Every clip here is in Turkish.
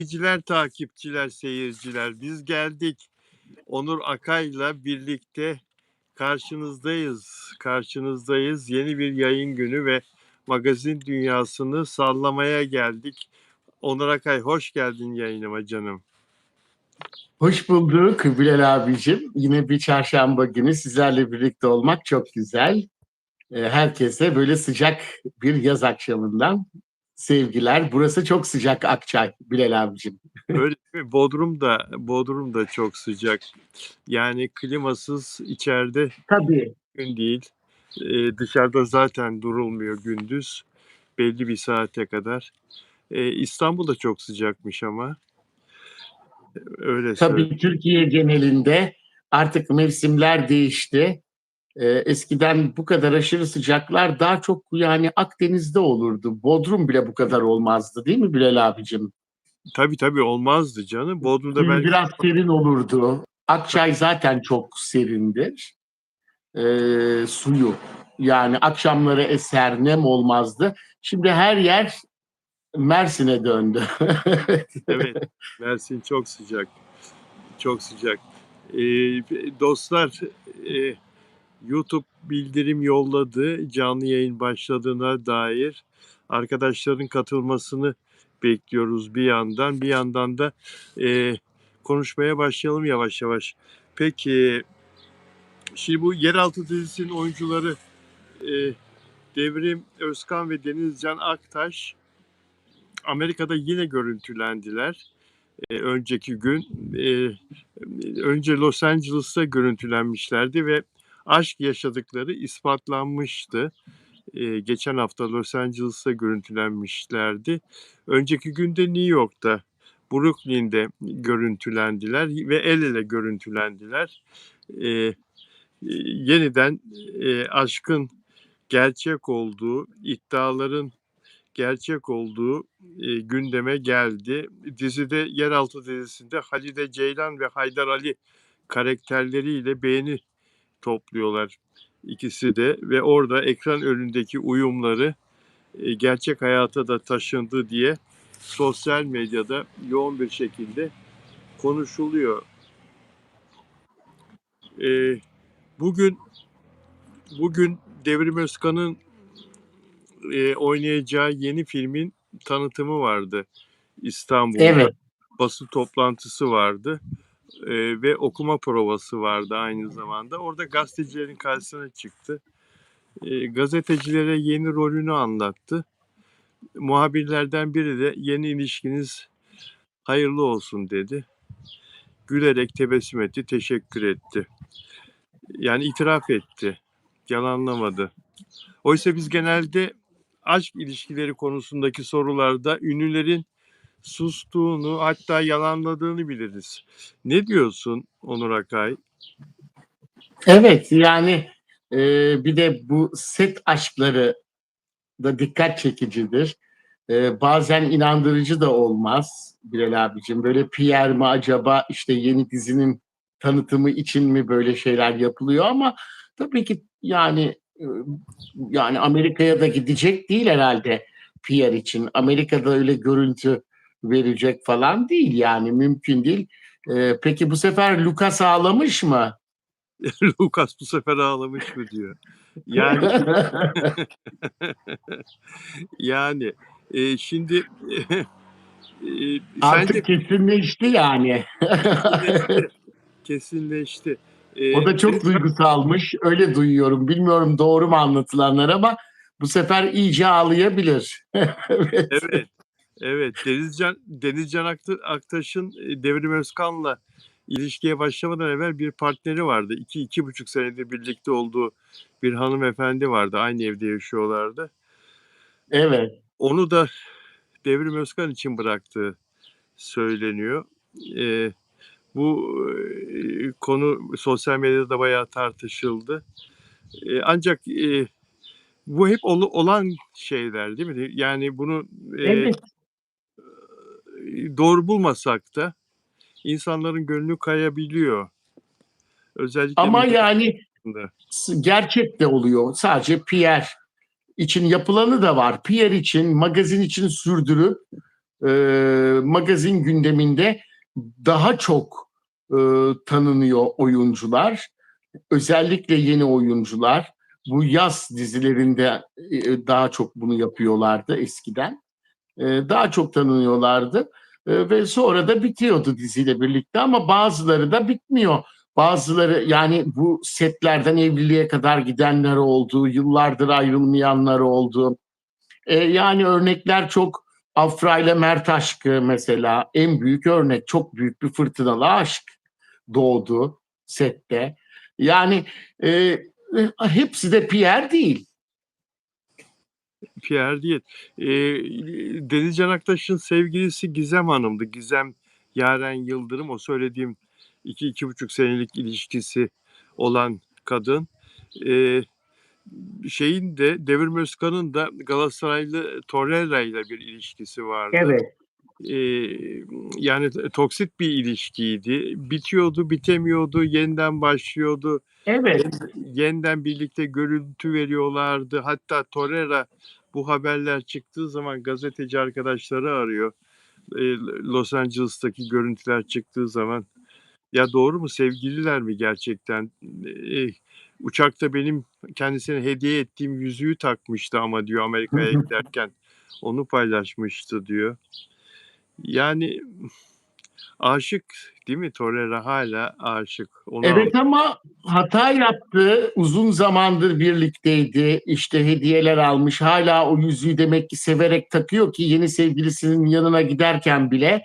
İzleyiciler, takipçiler, seyirciler, biz geldik. Onur Akay'la birlikte karşınızdayız. Yeni bir yayın günü ve magazin dünyasını sallamaya geldik. Onur Akay, hoş geldin yayınıma canım. Hoş bulduk Bilal abicim. Yine bir çarşamba günü sizlerle birlikte olmak çok güzel. Herkese böyle sıcak bir yaz akşamından sevgiler. Burası çok sıcak Akçay Bilal abicim. Öyle mi? Bodrum da çok sıcak. Yani klimasız içeride Tabii. gün değil. Dışarıda zaten durulmuyor gündüz. Belli bir saate kadar. İstanbul'da çok sıcakmış ama. Öyle söyle. Tabii Türkiye genelinde artık mevsimler değişti. Eskiden bu kadar aşırı sıcaklar daha çok yani Akdeniz'de olurdu. Bodrum bile bu kadar olmazdı değil mi Bilal abicim? Tabii olmazdı canım. Bodrum'da Suyu belki biraz serin olurdu. Akçay zaten çok serindir. Suyu. Yani akşamları eser, nem olmazdı. Şimdi her yer Mersin'e döndü. evet. Mersin çok sıcak. Çok sıcak. Ee, dostlar YouTube bildirim yolladı. Canlı yayın başladığına dair arkadaşların katılmasını bekliyoruz bir yandan. Bir yandan da konuşmaya başlayalım yavaş yavaş. Peki şimdi bu Yeraltı dizisinin oyuncuları Devrim Özkan ve Denizcan Aktaş Amerika'da yine görüntülendiler. Önceki gün önce Los Angeles'ta görüntülenmişlerdi ve aşk yaşadıkları ispatlanmıştı. Geçen hafta Los Angeles'ta görüntülenmişlerdi. Önceki günde New York'ta, Brooklyn'de görüntülendiler ve el ele görüntülendiler. Yeniden aşkın gerçek olduğu, iddiaların gerçek olduğu gündeme geldi. Dizide, Yeraltı dizisinde Halide Ceylan ve Haydar Ali karakterleriyle beğeni topluyorlar ikisi de ve orada ekran önündeki uyumları gerçek hayata da taşındı diye sosyal medyada yoğun bir şekilde konuşuluyor. Bugün Devrim Özkan'ın oynayacağı yeni filmin tanıtımı vardı İstanbul'da. Evet. Basın toplantısı vardı ve okuma provası vardı aynı zamanda. Orada gazetecilerin karşısına çıktı. Gazetecilere yeni rolünü anlattı. Muhabirlerden biri de yeni ilişkiniz hayırlı olsun dedi. Gülerek tebessüm etti, teşekkür etti. Yani itiraf etti, yalanlamadı. Oysa biz genelde aşk ilişkileri konusundaki sorularda ünlülerin sustuğunu, hatta yalanladığını biliriz. Ne diyorsun Onur Akay? Evet yani bir de bu set aşkları da dikkat çekicidir. Bazen inandırıcı da olmaz Bilal abicim. Böyle PR mı acaba işte yeni dizinin tanıtımı için mi böyle şeyler yapılıyor ama tabii ki yani Amerika'ya da gidecek değil herhalde PR için. Amerika'da öyle görüntü verecek falan değil yani mümkün değil. Peki bu sefer Lucas ağlamış mı? Lucas bu sefer ağlamış mı diyor. Yani yani şimdi sence Artık kesinleşti yani. kesinleşti. O da çok duygusalmış. Öyle duyuyorum. Bilmiyorum doğru mu anlatılanlar ama bu sefer iyice ağlayabilir. Evet. Evet. Denizcan Aktaş'ın Devrim Özkan'la ilişkiye başlamadan evvel bir partneri vardı. 2,5 senedir birlikte olduğu bir hanımefendi vardı. Aynı evde yaşıyorlardı. Evet. Onu da Devrim Özkan için bıraktığı söyleniyor. Bu konu sosyal medyada bayağı tartışıldı. Ancak bu hep olan şeyler değil mi? Yani bunu Evet. doğru bulmasak da insanların gönlü kayabiliyor. Özellikle Ama medya yani konusunda. gerçek de oluyor. Sadece PR için yapılanı da var. PR için, magazin için sürdürüp magazin gündeminde daha çok tanınıyor oyuncular. Özellikle yeni oyuncular. Bu yaz dizilerinde daha çok bunu yapıyorlardı eskiden. Daha çok tanınıyorlardı. Ve sonra da bitiyordu diziyle birlikte ama bazıları da bitmiyor. Bazıları yani bu setlerden evliliğe kadar gidenler oldu, yıllardır ayrılmayanlar oldu. Yani örnekler çok. Afra ile Mert aşkı mesela en büyük örnek. Çok büyük bir fırtınalı aşk doğdu sette. Yani hepsi de Pierre değil. Pierre değil. Deniz Can Aktaş'ın sevgilisi Gizem Hanım'dı. Gizem Yaren Yıldırım, o söylediğim 2-2,5 senelik ilişkisi olan kadın. Ee, Şeyin de, Devrim Özkan'ın da Galatasaraylı Torreira ile bir ilişkisi vardı. Evet, Yani toksit bir ilişkiydi. Bitiyordu, bitemiyordu, yeniden başlıyordu. evet. Yeniden birlikte görüntü veriyorlardı. Hatta Torreira bu haberler çıktığı zaman gazeteci arkadaşları arıyor. Los Angeles'taki görüntüler çıktığı zaman. Ya doğru mu, sevgililer mi gerçekten? Uçakta benim kendisine hediye ettiğim yüzüğü takmıştı ama diyor, Amerika'ya giderken onu paylaşmıştı diyor. Yani aşık değil mi, Torreira hala aşık. Onu Evet ama hata yaptı. Uzun zamandır birlikteydi. İşte hediyeler almış. Hala o yüzüğü demek ki severek takıyor ki yeni sevgilisinin yanına giderken bile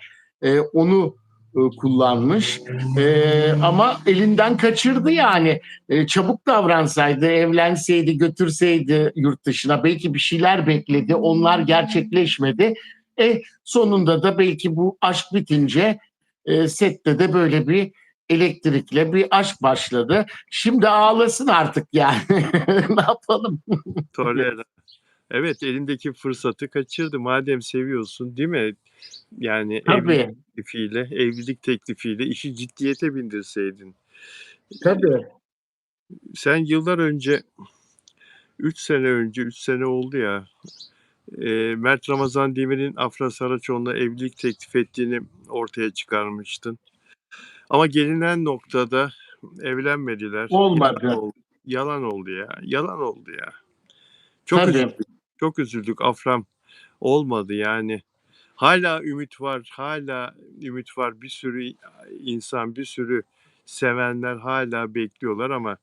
onu kullanmış. Ama elinden kaçırdı yani. Çabuk davransaydı, evlenseydi, götürseydi yurt dışına. Belki bir şeyler bekledi. Onlar gerçekleşmedi. Sonunda da belki bu aşk bitince sette de böyle bir elektrikle bir aşk başladı. Şimdi ağlasın artık yani. Ne yapalım? Torreira. Evet, elindeki fırsatı kaçırdı. Madem seviyorsun, değil mi? Yani Tabii, evlilik teklifiyle işi ciddiyete bindirseydin. tabii. Sen yıllar önce, 3 sene önce, 3 sene oldu ya, Mert Ramazan Demir'in Afra Saraçoğlu'na evlilik teklif ettiğini ortaya çıkarmıştın. Ama gelinen noktada evlenmediler. Olmadı. Yalan oldu ya. Yalan oldu ya. Çok Tabii. üzüldük. Çok üzüldük. Afram olmadı yani. Hala ümit var. Hala ümit var. Bir sürü insan, bir sürü sevenler hala bekliyorlar ama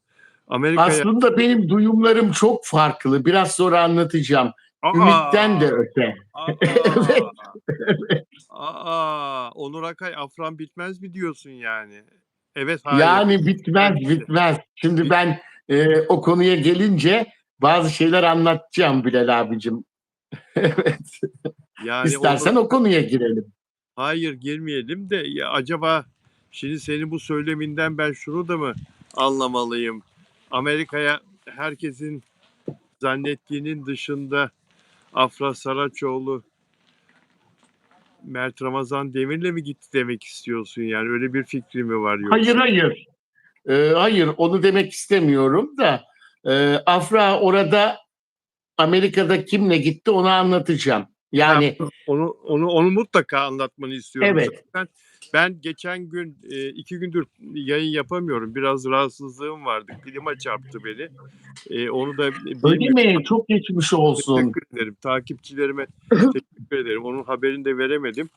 Amerika'ya... Aslında benim duyumlarım çok farklı. Biraz sonra anlatacağım. Ümitten Aa! de öte. Evet. Aa! Aa! Onur Akay, Afram bitmez mi diyorsun yani? Evet, hayır. Yani bitmez Bitti. bitmez. Şimdi Bit ben o konuya gelince bazı şeyler anlatacağım Bilal abicim. Evet. Yani Onur... İstersen o konuya girelim. Hayır, girmeyelim de, ya acaba şimdi senin bu söyleminden ben şunu da mı anlamalıyım? Amerika'ya herkesin zannettiğinin dışında Afra Saraçoğlu Mert Ramazan Demir'le mi gitti demek istiyorsun yani? Öyle bir fikri mi var Hayır yoksa? hayır. Hayır onu demek istemiyorum da Afra orada Amerika'da kimle gitti onu anlatacağım. Ha, Yani onu mutlaka anlatmanı istiyorum evet. zaten. Ben geçen gün 2 gündür yayın yapamıyorum. Biraz rahatsızlığım vardı. Klima çarptı beni. Onu da Öyle bilmiyorum. mi? Çok geçmiş olsun. Teşekkür ederim. Takipçilerime teşekkür ederim. Onun haberini de veremedim.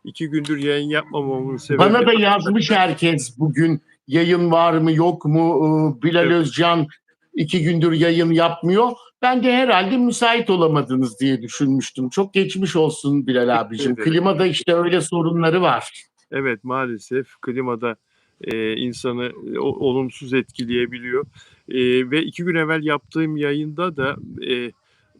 2 gündür yayın yapmamamın Bana sebebi... da yazmış herkes bugün yayın var mı yok mu? Bilal Evet, Özcan 2 gündür yayın yapmıyor. Ben de herhalde müsait olamadınız diye düşünmüştüm. Çok geçmiş olsun Bilal teşekkür abicim. ederim. Klimada işte öyle sorunları var. Evet, maalesef klimada insanı olumsuz etkileyebiliyor. Ve 2 gün evvel yaptığım yayında da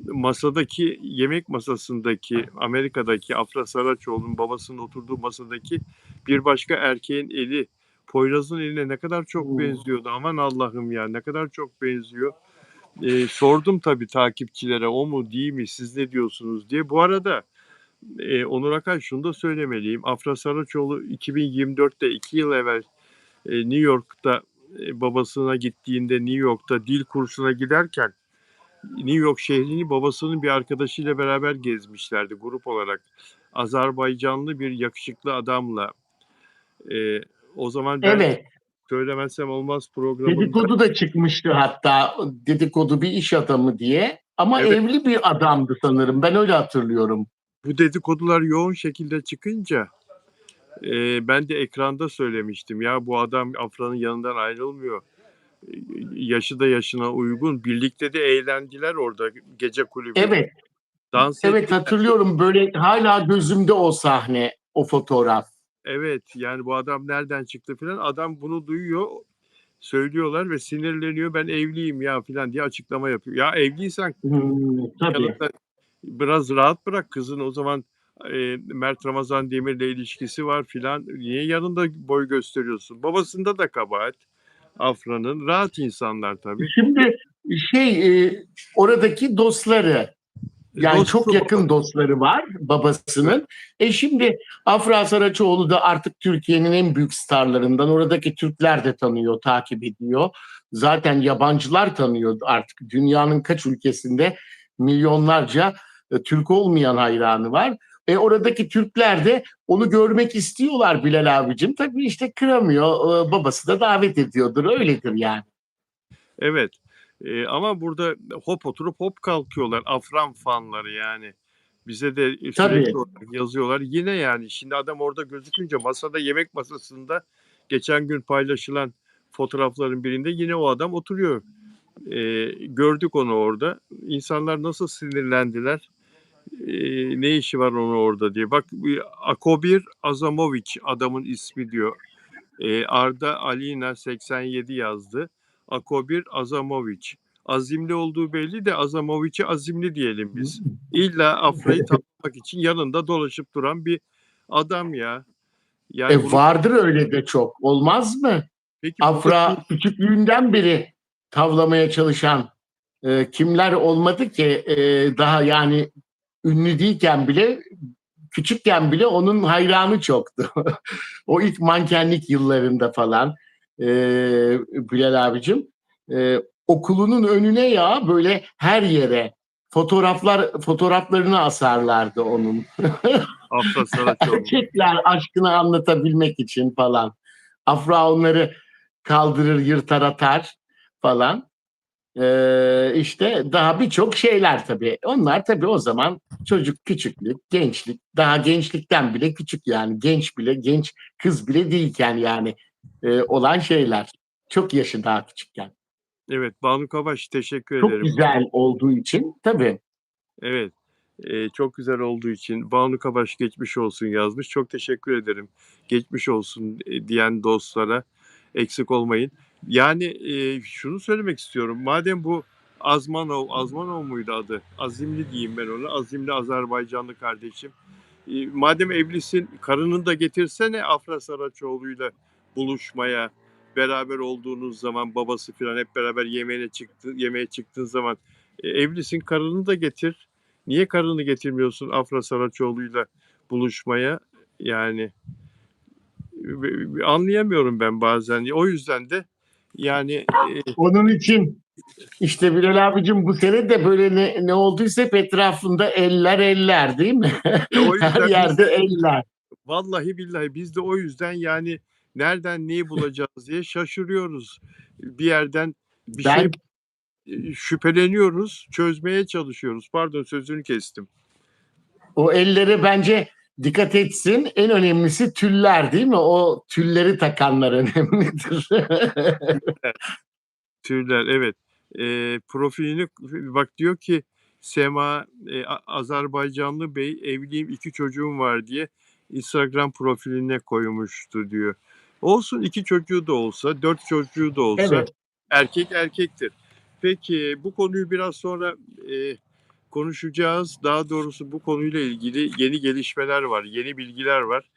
masadaki, yemek masasındaki, Amerika'daki Afra Saraçoğlu'nun babasının oturduğu masadaki bir başka erkeğin eli Poyraz'ın eline ne kadar çok benziyordu. Aman Allah'ım ya, ne kadar çok benziyor. Sordum tabii takipçilere, o mu değil mi, siz ne diyorsunuz diye. Bu arada Onur Akay, şunu da söylemeliyim. Afra Saraçoğlu 2024'te 2 yıl evvel New York'ta babasına gittiğinde, New York'ta dil kursuna giderken New York şehrini babasının bir arkadaşıyla beraber gezmişlerdi grup olarak. Azerbaycanlı bir yakışıklı adamla o zaman ben Evet. Söylemezsem Olmaz programında Dedikodu da çıkmıştı hatta. Dedikodu bir iş adamı diye. Ama evet, evli bir adamdı sanırım. Ben öyle hatırlıyorum. bu dedikodular yoğun şekilde çıkınca ben de ekranda söylemiştim. Ya bu adam Afra'nın yanından ayrılmıyor. Yaşı da yaşına uygun. Birlikte de eğlendiler orada gece kulübünde. Evet. Dans Evet ettiler. hatırlıyorum. Böyle hala gözümde o sahne, o fotoğraf. Evet, yani bu adam nereden çıktı filan. Adam bunu duyuyor. Söylüyorlar ve sinirleniyor. Ben evliyim ya filan diye açıklama yapıyor. Ya evliysen Tabii. yanında biraz rahat bırak kızın. O zaman Mert Ramazan Demir'le ilişkisi var filan. Niye yanında boy gösteriyorsun? Babasında da kabahat. Afra'nın rahat insanlar tabii. Şimdi oradaki dostları, yani çok Dostu yakın babası. dostları var Evet. babasının. Şimdi Afra Saraçoğlu da artık Türkiye'nin en büyük starlarından. Oradaki Türkler de tanıyor, takip ediyor. Zaten yabancılar tanıyor artık. Dünyanın kaç ülkesinde milyonlarca Türk olmayan hayranı var. Oradaki Türkler de onu görmek istiyorlar Bilal abicim. Tabii işte kıramıyor. Babası da davet ediyordur. Öyledir yani. Evet. Ama burada hop oturup hop kalkıyorlar. Afran fanları yani. Bize de sürekli Tabii. olarak yazıyorlar. Yine yani şimdi adam orada gözükünce masada yemek masasında geçen gün paylaşılan fotoğrafların birinde yine o adam oturuyor. Gördük onu orada. İnsanlar nasıl sinirlendiler. Ne işi var onu orada diye. Bak Akobir Azamovic adamın ismi diyor. Arda Alina 87 yazdı. Akobir Azamovic. Azimli olduğu belli de Azamovic'e azimli diyelim biz. İlla Afra'yı tanımak için yanında dolaşıp duran bir adam ya. Yani bunu Vardır öyle de çok. Olmaz mı? peki burada Afra küçüklüğünden beri tavlamaya çalışan kimler olmadı ki daha yani ünlü değilken bile küçükken bile onun hayranı çoktu. O ilk mankenlik yıllarında falan e, Bilal abicim okulunun önüne ya böyle her yere fotoğraflarını asarlardı onun. Afra Saraçoğlu. Erkekler aşkını anlatabilmek için falan. Afra onları kaldırır, yırtar, atar falan. İşte daha birçok şeyler tabii. Onlar tabii o zaman çocuk, küçüklük, gençlik, daha gençlikten bile küçük yani genç bile, genç kız bile değilken yani olan şeyler. Çok yaşı daha küçükken. Evet, Banu Kabaş teşekkür Çok ederim. güzel olduğu için tabii. Evet, çok güzel olduğu için Banu Kabaş geçmiş olsun yazmış. Çok teşekkür ederim. Geçmiş olsun diyen dostlara eksik olmayın. Yani şunu söylemek istiyorum. Madem bu Azmanov muydu adı? Azimli diyeyim ben ona. Azimli Azerbaycanlı kardeşim. Madem evlisin, karını da getirsene Afra Saraçoğlu'yla buluşmaya. Beraber olduğunuz zaman babası falan hep beraber yemeğe çıktığın zaman evlisin, karını da getir. Niye karını getirmiyorsun Afra Saraçoğlu'yla buluşmaya? Yani anlayamıyorum ben bazen. O yüzden de yani Onun için işte Bilal abicim bu sene de böyle ne olduysa hep etrafında eller değil mi? o Her yüzden biz yerde de eller. vallahi billahi biz de o yüzden yani nereden neyi bulacağız diye şaşırıyoruz. Bir yerden bir şey Ben şüpheleniyoruz, çözmeye çalışıyoruz. Pardon sözünü kestim. o ellere bence dikkat etsin. En önemlisi tüller değil mi? O tülleri takanlar önemlidir. Türler evet. Profilini bak diyor ki Sema Azerbaycanlı bey evliyim 2 çocuğum var diye Instagram profiline koymuştu diyor. Olsun 2 çocuğu da olsa 4 çocuğu da olsa Evet. erkek erkektir. Peki bu konuyu biraz sonra konuşacağız. Daha doğrusu bu konuyla ilgili yeni gelişmeler var, yeni bilgiler var.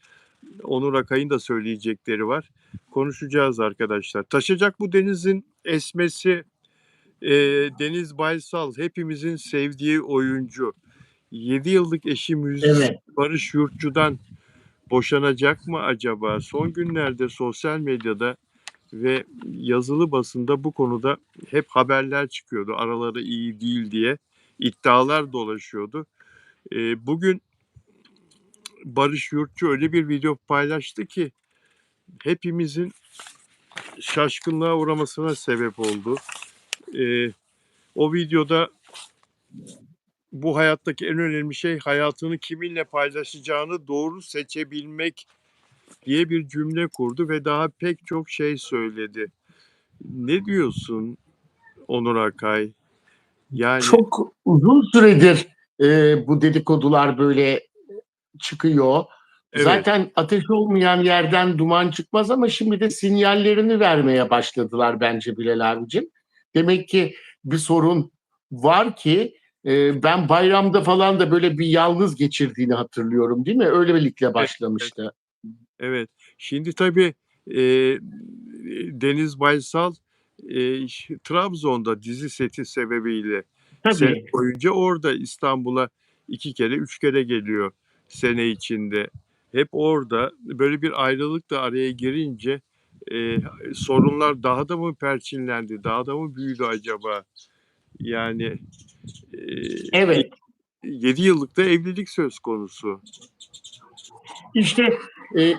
Onur Akay'ın da söyleyecekleri var. Konuşacağız arkadaşlar. Taşacak bu denizin esmesi Deniz Baysal hepimizin sevdiği oyuncu. 7 yıllık eşi müzisyen Evet. Barış Yurtçu'dan boşanacak mı acaba? Son günlerde sosyal medyada ve yazılı basında bu konuda hep haberler çıkıyordu. Araları iyi değil diye iddialar dolaşıyordu. Bugün Barış Yurtçu öyle bir video paylaştı ki hepimizin şaşkınlığa uğramasına sebep oldu. O videoda bu hayattaki en önemli şey hayatını kiminle paylaşacağını doğru seçebilmek diye bir cümle kurdu ve daha pek çok şey söyledi. Ne diyorsun Onur Akay? Yani Çok uzun süredir bu dedikodular böyle çıkıyor. evet, Zaten ateş olmayan yerden duman çıkmaz ama şimdi de sinyallerini vermeye başladılar bence Bilal abicim. Demek ki bir sorun var ki ben bayramda falan da böyle bir yalnız geçirdiğini hatırlıyorum, değil mi? Öylelikle evet, evet. başlamıştı. Evet. Şimdi tabii e, Deniz Baysal Trabzon'da dizi seti sebebiyle sene Tabii, boyunca orada İstanbul'a 2 kere 3 kere geliyor sene içinde. Hep orada böyle bir ayrılık da araya girince e, sorunlar daha da mı perçinlendi, daha da mı büyüdü acaba? Yani evet. 7 yıllık da evlilik söz konusu, İşte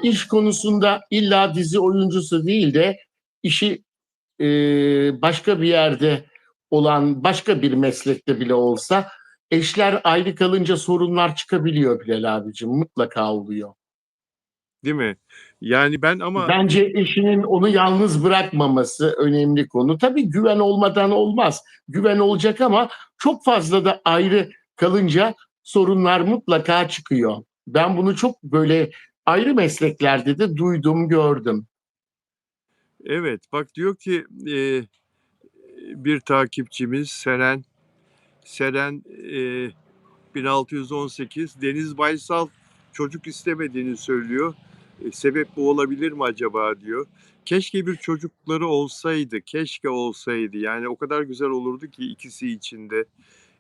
iş konusunda illa dizi oyuncusu değil de işi e, başka bir yerde olan başka bir meslekte bile olsa eşler ayrı kalınca sorunlar çıkabiliyor Bilal abicim. Mutlaka oluyor. değil mi? Yani ben ama Bence eşinin onu yalnız bırakmaması önemli konu. Tabii güven olmadan olmaz. Güven olacak ama çok fazla da ayrı kalınca sorunlar mutlaka çıkıyor. Ben bunu çok böyle ayrı mesleklerde de duydum, gördüm. evet, bak diyor ki bir takipçimiz Seren 1618 Deniz Baysal çocuk istemediğini söylüyor. Sebep bu olabilir mi acaba diyor. Keşke bir çocukları olsaydı, keşke olsaydı. Yani o kadar güzel olurdu ki ikisi içinde,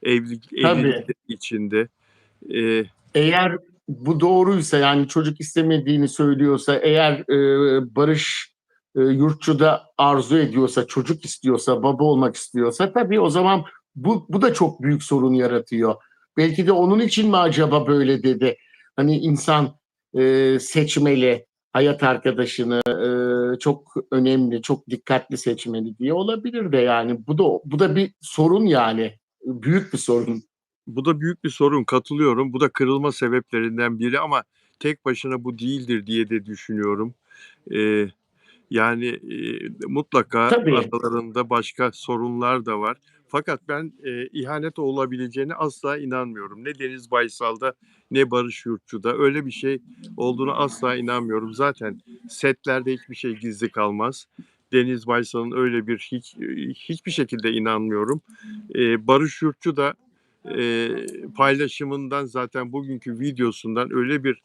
Tabii. evlilikleri içinde. E, Eğer bu doğruysa, yani çocuk istemediğini söylüyorsa, eğer Barış Yurtçu da arzu ediyorsa, çocuk istiyorsa, baba olmak istiyorsa, tabii o zaman bu da çok büyük sorun yaratıyor. Belki de onun için mi acaba böyle dedi? Hani insan seçmeli, hayat arkadaşını çok önemli, çok dikkatli seçmeli diye olabilir de, yani bu da bir sorun, yani büyük bir sorun. Bu da büyük bir sorun, katılıyorum. Bu da kırılma sebeplerinden biri ama tek başına bu değildir diye de düşünüyorum. E, Yani, mutlaka Tabii, aralarında başka sorunlar da var. Fakat ben, ihanet olabileceğine asla inanmıyorum. Ne Deniz Baysal'da ne Barış Yurtçu'da. Öyle bir şey olduğuna asla inanmıyorum. Zaten setlerde hiçbir şey gizli kalmaz. Deniz Baysal'ın öyle bir hiçbir şekilde inanmıyorum. Barış Yurtçu da, paylaşımından zaten bugünkü videosundan öyle bir,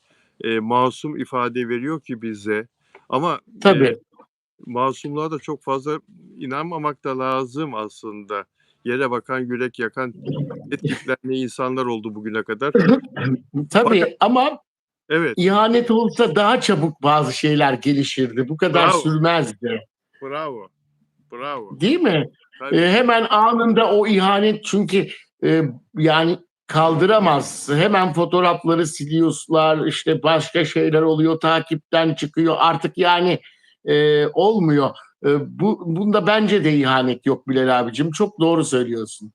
masum ifade veriyor ki bize ama, tabii. masumluğa da çok fazla inanmamak da lazım aslında. Yere bakan, yürek yakan ne insanlar oldu bugüne kadar. Fakat Tabii ama evet, ihanet olsa daha çabuk bazı şeyler gelişirdi. Bu kadar bravo, sürmezdi. bravo, bravo. Değil mi? Tabii, Hemen anında o ihanet, çünkü e, yani kaldıramaz. Hemen fotoğrafları siliyorlar, işte başka şeyler oluyor, takipten çıkıyor. Artık yani olmuyor. Bunda bence de ihanet yok Bilal abicim. Çok doğru söylüyorsun.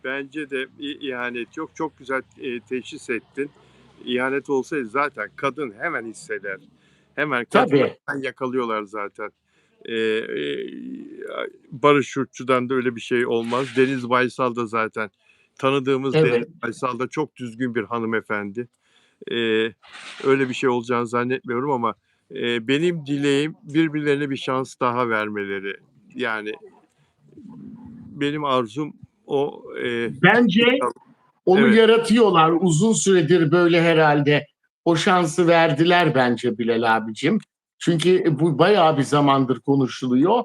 bence de ihanet yok. Çok güzel, teşhis ettin. İhanet olsaydı zaten kadın hemen hisseder. Hemen kadınlar Tabii, hemen yakalıyorlar zaten. Eee, Barış Yurtçu'dan da öyle bir şey olmaz. Deniz Baysal da zaten tanıdığımız Deniz evet. Baysal da çok düzgün bir hanımefendi. Eee, Öyle bir şey olacağını zannetmiyorum ama benim dileğim birbirlerine bir şans daha vermeleri. Yani benim arzum o. Bence onu Evet, yaratıyorlar. Uzun süredir böyle herhalde. O şansı verdiler bence Bilal abicim. Çünkü bu bayağı bir zamandır konuşuluyor.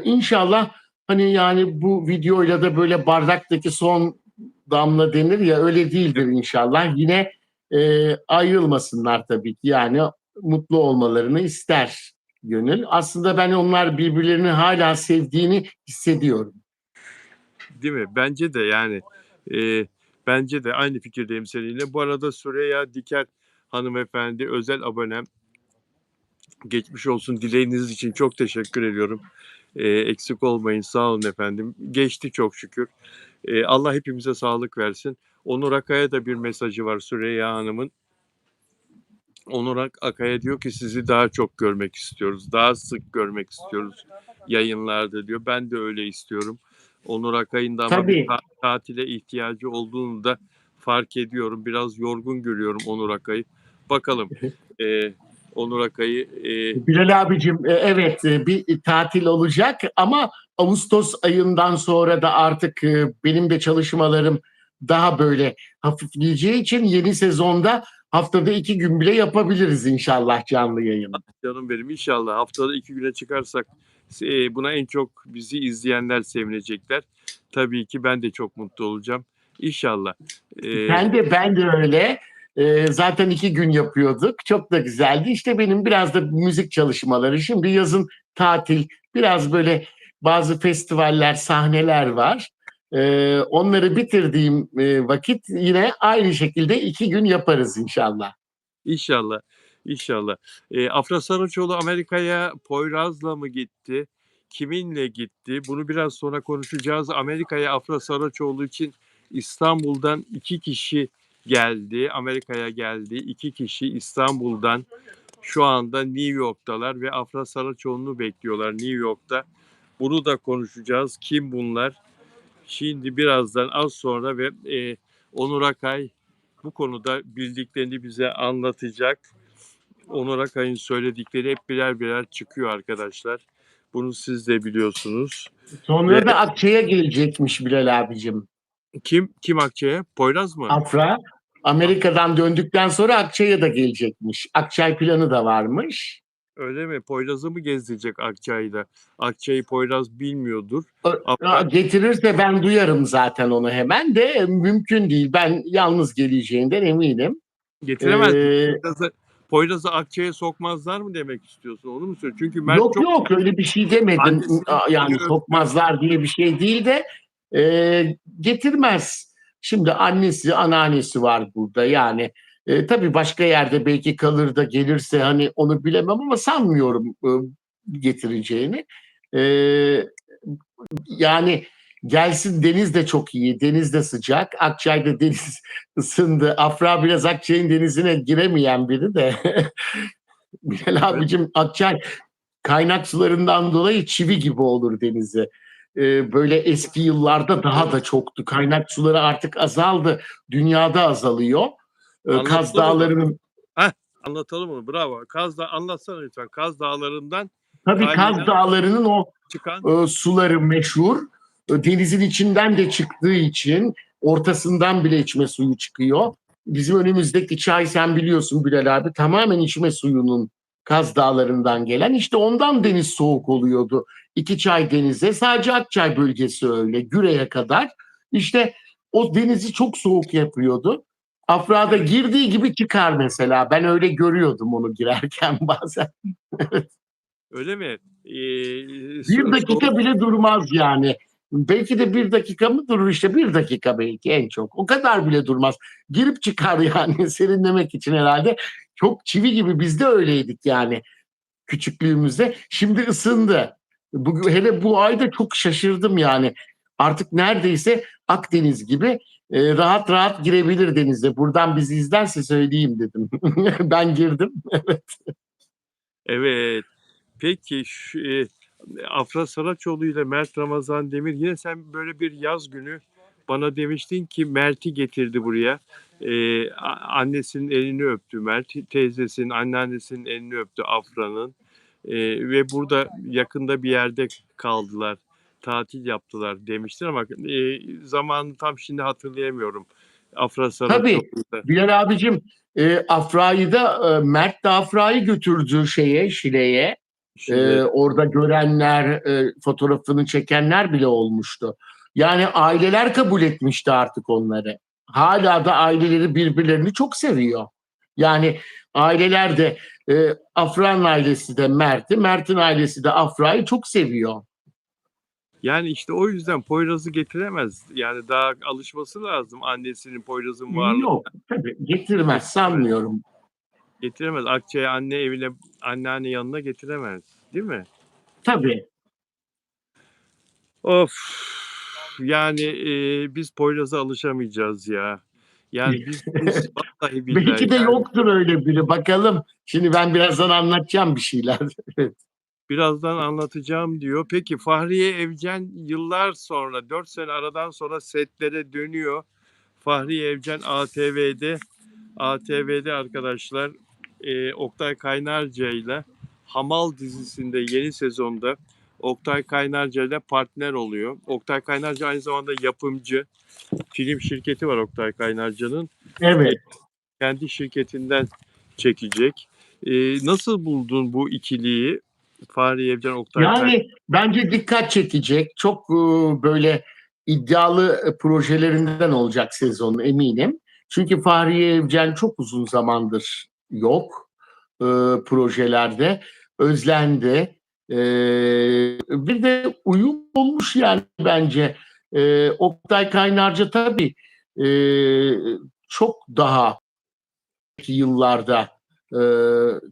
İnşallah, hani yani bu videoyla da böyle bardaktaki son damla denir ya, öyle değildir inşallah. Yine ayrılmasınlar tabii ki. Yani mutlu olmalarını ister gönül. Aslında ben onlar birbirlerini hala sevdiğini hissediyorum. değil mi? Bence de yani, eee, Bence de aynı fikirdeyim seninle. Bu arada Süreyya Diker hanımefendi özel abonem. Geçmiş olsun dileğiniz için çok teşekkür ediyorum. Eksik olmayın, sağ olun efendim. Geçti çok şükür. Allah hepimize sağlık versin. Onur Akay'a da bir mesajı var Süreyya Hanım'ın. Onur Akay'a diyor ki sizi daha çok görmek istiyoruz. Daha sık görmek istiyoruz yayınlarda diyor. Ben de öyle istiyorum. Onur Akay'ın da ama bir Tabii. tatile ihtiyacı olduğunu da fark ediyorum. Biraz yorgun görüyorum Onur Akay'ı. Bakalım Onur Akay'ı Bilal abicim, evet, bir tatil olacak ama Ağustos ayından sonra da artık benim de çalışmalarım daha böyle hafifleyeceği için yeni sezonda haftada 2 gün bile yapabiliriz inşallah canlı yayın. canım benim inşallah haftada 2 güne çıkarsak buna en çok bizi izleyenler sevinecekler. Tabii ki ben de çok mutlu olacağım. İnşallah. Ben de öyle. Zaten 2 gün yapıyorduk. Çok da güzeldi. İşte benim biraz da müzik çalışmaları. Şimdi yazın tatil. Biraz böyle bazı festivaller, sahneler var. Onları bitirdiğim vakit yine aynı şekilde 2 gün yaparız inşallah. İnşallah. İnşallah. Afra Saraçoğlu Amerika'ya Poyraz'la mı gitti? Kiminle gitti? Bunu biraz sonra konuşacağız. Amerika'ya Afra Saraçoğlu için İstanbul'dan 2 kişi geldi. Amerika'ya geldi. 2 kişi İstanbul'dan şu anda New York'talar ve Afra Saraçoğlu'nu bekliyorlar New York'ta. Bunu da konuşacağız. Kim bunlar? Şimdi birazdan az sonra ve Onur Akay bu konuda bildiklerini bize anlatacak. Onur Akay'ın söyledikleri hep birer birer çıkıyor arkadaşlar. Bunu siz de biliyorsunuz. Ve Sonra da Akçay'a gelecekmiş Bilal abicim. kim Akçay'a? Poyraz mı? Afra Amerika'dan döndükten sonra Akçay'a da gelecekmiş. Akçay planı da varmış. Öyle mi? Poyraz'ı mı gezdirecek Akçay'da? Akçay'ı Poyraz bilmiyordur. Afra Getirirse ben duyarım zaten onu hemen de mümkün değil. Ben yalnız geleceğinden eminim. getiremez mi? Ee, Poyraz'ı Akçay'a sokmazlar mı demek istiyorsun? Onu mu söylüyorsun? Çünkü Mert yok çok yok öyle bir şey demedim. annesinin elini Yani öptü. sokmazlar diye bir şey değil de getirmez. Şimdi annesi, anneannesi var burada yani. Tabii başka yerde belki kalır da gelirse hani onu bilemem ama sanmıyorum getireceğini. E, Yani gelsin, deniz de çok iyi. Deniz de sıcak. Akçay'da deniz ısındı. Afra biraz Akçay'ın denizine giremeyen biri de. Bilal Evet. abicim, Akçay kaynak sularından dolayı çivi gibi olur denizi. Böyle eski yıllarda daha da çoktu. Kaynak suları artık azaldı. Dünyada azalıyor. Kaz Anlatalım onu. Dağları'nın Heh, anlatalım onu. Bravo. Anlatsana lütfen. Kaz Dağları'ndan tabii Kaz kaynayan Dağları'nın o çıkan suları meşhur. Denizin içinden de çıktığı için ortasından bile içme suyu çıkıyor. Bizim önümüzdeki çay, sen biliyorsun Bilal abi, tamamen içme suyunun Kaz Dağları'ndan gelen. İşte ondan deniz soğuk oluyordu. 2 çay denize, sadece Akçay bölgesi öyle Güre'ye kadar. İşte o denizi çok soğuk yapıyordu. Afra'da evet. girdiği gibi çıkar mesela. Ben öyle görüyordum onu girerken bazen. Öyle mi? Bir Soğuk dakika bile durmaz yani. Belki de 1 dakika mı durur, işte 1 dakika belki en çok. O kadar bile durmaz. Girip çıkar yani serinlemek için herhalde. Çok çivi gibi, biz de öyleydik yani küçüklüğümüzde. Şimdi ısındı. Hele bu ayda çok şaşırdım yani. Artık neredeyse Akdeniz gibi rahat rahat girebilir denize. Buradan bizi izlerse söyleyeyim dedim. Ben girdim. evet. Peki Afra Saraçoğlu ile Mert Ramazan Demir yine sen böyle bir yaz günü bana demiştin ki Mert'i getirdi buraya. Annesinin elini öptü Mert. Teyzesinin, anneannesinin elini öptü Afra'nın. Ve burada yakında bir yerde kaldılar. Tatil yaptılar demiştin ama zamanını tam şimdi hatırlayamıyorum. Afra Tabii Saraçoğlu'da. Bilal abicim, Afra'yı da Mert de Afra'yı götürdü Şile'ye. Şimdi Orada görenler, fotoğrafını çekenler bile olmuştu. Yani aileler kabul etmişti artık onları. Hala da aileleri birbirlerini çok seviyor. Yani aileler de Afra'nın ailesi de Mert'i, Mert'in ailesi de Afra'yı çok seviyor. Yani işte o yüzden Poyraz'ı getiremez. Yani daha alışması lazım annesinin Poyraz'ın varlığına. Yok, tabii getirmez Getiremez. sanmıyorum. Getiremez. Akçay'ı anne evine, anneanne yanına getiremez. Değil mi? Tabii. Of. Yani biz Poyraz'a alışamayacağız ya. Yani biz vallahi billahi Belki de yani yoktur öyle biri. Bakalım. Şimdi ben birazdan anlatacağım bir şeyler. birazdan anlatacağım diyor. Peki Fahriye Evcen yıllar sonra 4 sene aradan sonra setlere dönüyor. Fahriye Evcen ATV'de arkadaşlar Oktay Kaynarca ile Hamal dizisinde yeni sezonda Oktay Kaynarca ile partner oluyor. Oktay Kaynarca aynı zamanda yapımcı. Film şirketi var Oktay Kaynarca'nın. E, Evet. kendi şirketinden çekecek. Nasıl buldun bu ikiliyi? Fahriye Evcen, Oktay Kaynarca. Yani bence dikkat çekecek. Çok böyle iddialı projelerinden olacak sezon eminim. Çünkü Fahriye Evcen çok uzun zamandır yok e, projelerde. Özlendi. E, Bir de uyum olmuş yani bence. Oktay Kaynarca tabii e, çok daha yıllarda e,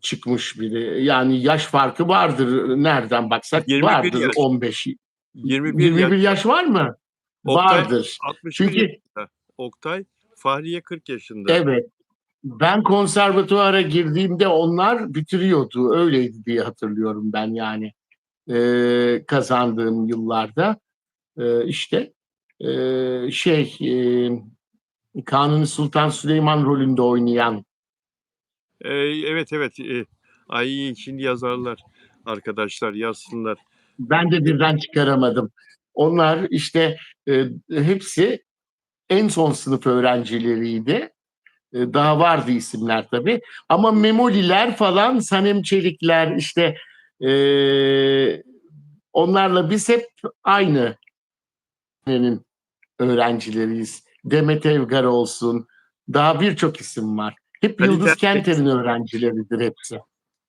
çıkmış biri. Yani yaş farkı vardır. Nereden baksak 21 vardır yaş. 15. 21 yaş 21 var. yaş var mı? Oktay Vardır. 61 Çünkü yaşında. Oktay, Fahriye 40 yaşında. evet, ben konservatuvara girdiğimde onlar bitiriyordu. Öyleydi diye hatırlıyorum ben yani. Kazandığım yıllarda. İşte Kanuni Sultan Süleyman rolünde oynayan. Evet evet. Ay şimdi yazarlar arkadaşlar yazsınlar. Ben de birden çıkaramadım. Onlar işte hepsi en son sınıf öğrencileriydi. Daha vardı isimler tabii. Ama Memoliler falan, Sanem Çelikler işte e, onlarla biz hep aynı senenin öğrencileriyiz. Demet Evgar olsun. Daha birçok isim var. Hep Halit Yıldız Ergenç. Kenter'in öğrencileridir hepsi.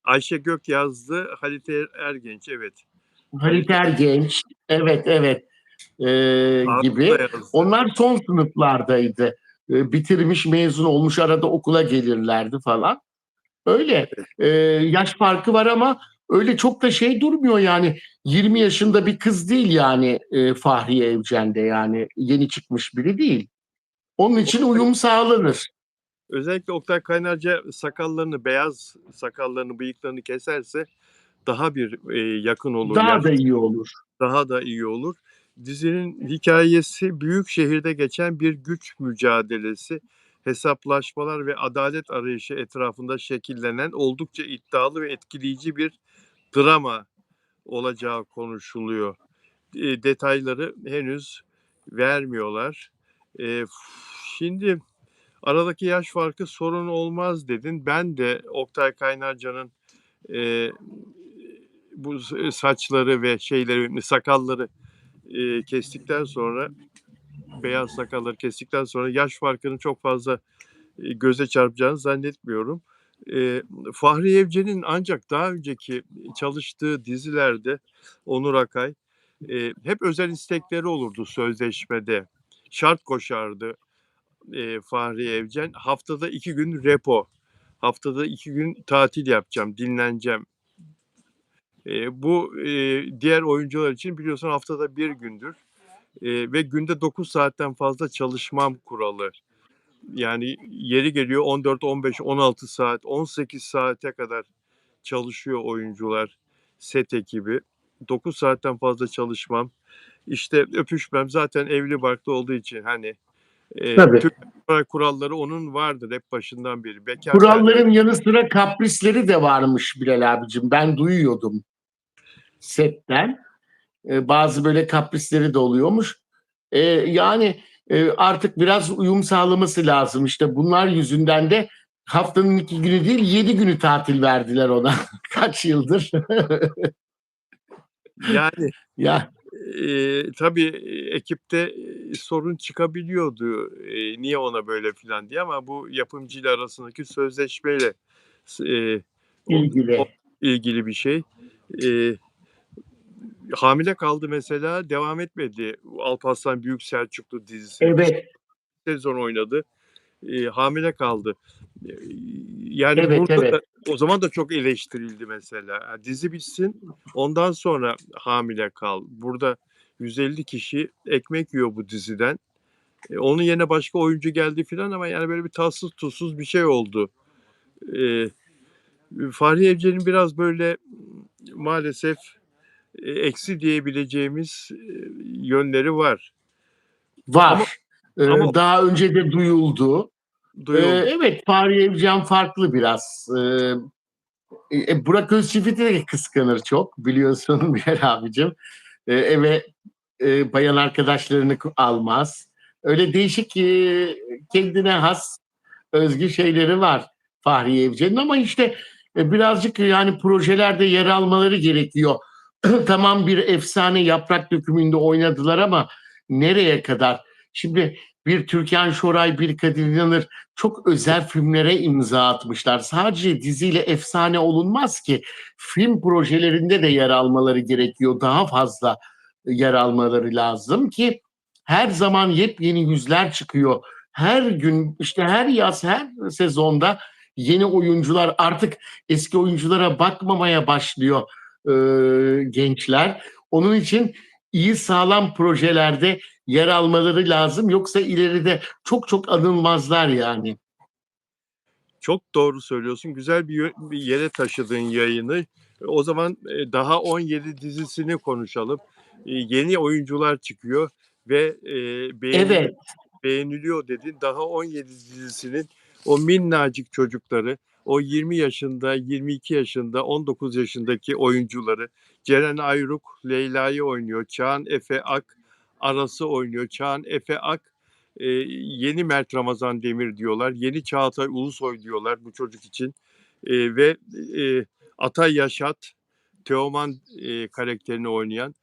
Ayşe Gök yazdı. Halit Ergenç evet. Halit Halit Ergenç, evet evet, Arzu da gibi. yazdı. Onlar son sınıflardaydı. Bitirmiş, mezun olmuş, arada okula gelirlerdi falan. Öyle yaş farkı var ama öyle çok da şey durmuyor yani. 20 yaşında bir kız değil yani Fahriye Evcen'de, yani yeni çıkmış biri değil. Onun için Oktay, uyum sağlanır. özellikle Oktay Kaynarca sakallarını, beyaz sakallarını, bıyıklarını keserse daha bir yakın olur Daha yaş. da iyi olur. Daha da iyi olur. Dizinin hikayesi büyük şehirde geçen bir güç mücadelesi, hesaplaşmalar ve adalet arayışı etrafında şekillenen oldukça iddialı ve etkileyici bir drama olacağı konuşuluyor. Detayları henüz vermiyorlar. Eee, şimdi aradaki yaş farkı sorun olmaz dedin. Ben de Oktay Kaynarca'nın eee, bu saçları ve şeyleri, sakalları kestikten sonra, beyaz sakalları kestikten sonra yaş farkının çok fazla göze çarpacağını zannetmiyorum. Fahri Evcen'in ancak daha önceki çalıştığı dizilerde Onur Akay hep özel istekleri olurdu sözleşmede. Şart koşardı Fahri Evcen. Haftada 2 gün repo, haftada 2 gün tatil yapacağım, dinleneceğim. Bu diğer oyuncular için biliyorsun haftada bir gündür ve günde 9 saatten fazla çalışmam kuralı. Yani yeri geliyor 14, 15, 16 saat, 18 saate kadar çalışıyor oyuncular, set ekibi. 9 saatten fazla çalışmam. İşte öpüşmem zaten evli barklı olduğu için hani Tabii. Türk kuralları onun vardır hep başından beri. Bekarken Kuralların yanı sıra kaprisleri de varmış Bilal abicim. Ben duyuyordum setten. Bazı böyle kaprisleri de oluyormuş. Yani artık biraz uyum sağlaması lazım. İşte bunlar yüzünden de haftanın 2 günü değil 7 günü tatil verdiler ona. Kaç yıldır? yani Ya tabii ekipte sorun çıkabiliyordu. Niye ona böyle filan diye ama bu yapımcıyla arasındaki sözleşmeyle s o ilgili. ilgili bir şey. Eee Hamile kaldı mesela, devam etmedi. Alparslan Büyük Selçuklu dizisi. Bir Evet, sezon oynadı. Hamile kaldı. Eee, Yani evet, burada da evet. o zaman da çok eleştirildi mesela. Dizi bitsin, ondan sonra hamile kal. Burada 150 kişi ekmek yiyor bu diziden. Onun yerine başka oyuncu geldi filan ama yani böyle bir tatsız tuzsuz bir şey oldu. Eee, Fahriye Evcen'in biraz böyle maalesef eksi diyebileceğimiz yönleri var. Ama Var. ama Daha önce de duyuldu. duyuldu. Evet, Fahriye Evcen farklı biraz. Burak Özçivit'i de kıskanır çok biliyorsun Bilal abicim. Eve bayan arkadaşlarını almaz. Öyle değişik kendine has özgü şeyleri var Fahriye Evcen'in ama işte birazcık yani projelerde yer almaları gerekiyor. Tamam bir efsane Yaprak Dökümü'nde oynadılar ama nereye kadar? Şimdi bir Türkan Şoray, bir Kadir İnanır çok özel filmlere imza atmışlar. Sadece diziyle efsane olunmaz ki. Film projelerinde de yer almaları gerekiyor. Daha fazla yer almaları lazım ki her zaman yepyeni yüzler çıkıyor. Her gün işte her yaz her sezonda yeni oyuncular artık eski oyunculara bakmamaya başlıyor gençler. Onun için iyi sağlam projelerde yer almaları lazım. Yoksa ileride çok çok anılmazlar yani. Çok doğru söylüyorsun. Güzel bir yere taşıdın yayını. O zaman Daha 17 dizisini konuşalım. Yeni oyuncular çıkıyor ve Evet, beğeniliyor dedin. Daha 17 dizisinin o minnacık çocukları, o 20 yaşında, 22 yaşında, 19 yaşındaki oyuncuları, Ceren Ayruk Leyla'yı oynuyor. Çağan Efe Ak Aras'ı oynuyor. Çağan Efe Ak yeni Mert Ramazan Demir diyorlar. Yeni Çağatay Ulusoy diyorlar bu çocuk için. Ve Atay Yaşat, Teoman karakterini oynayan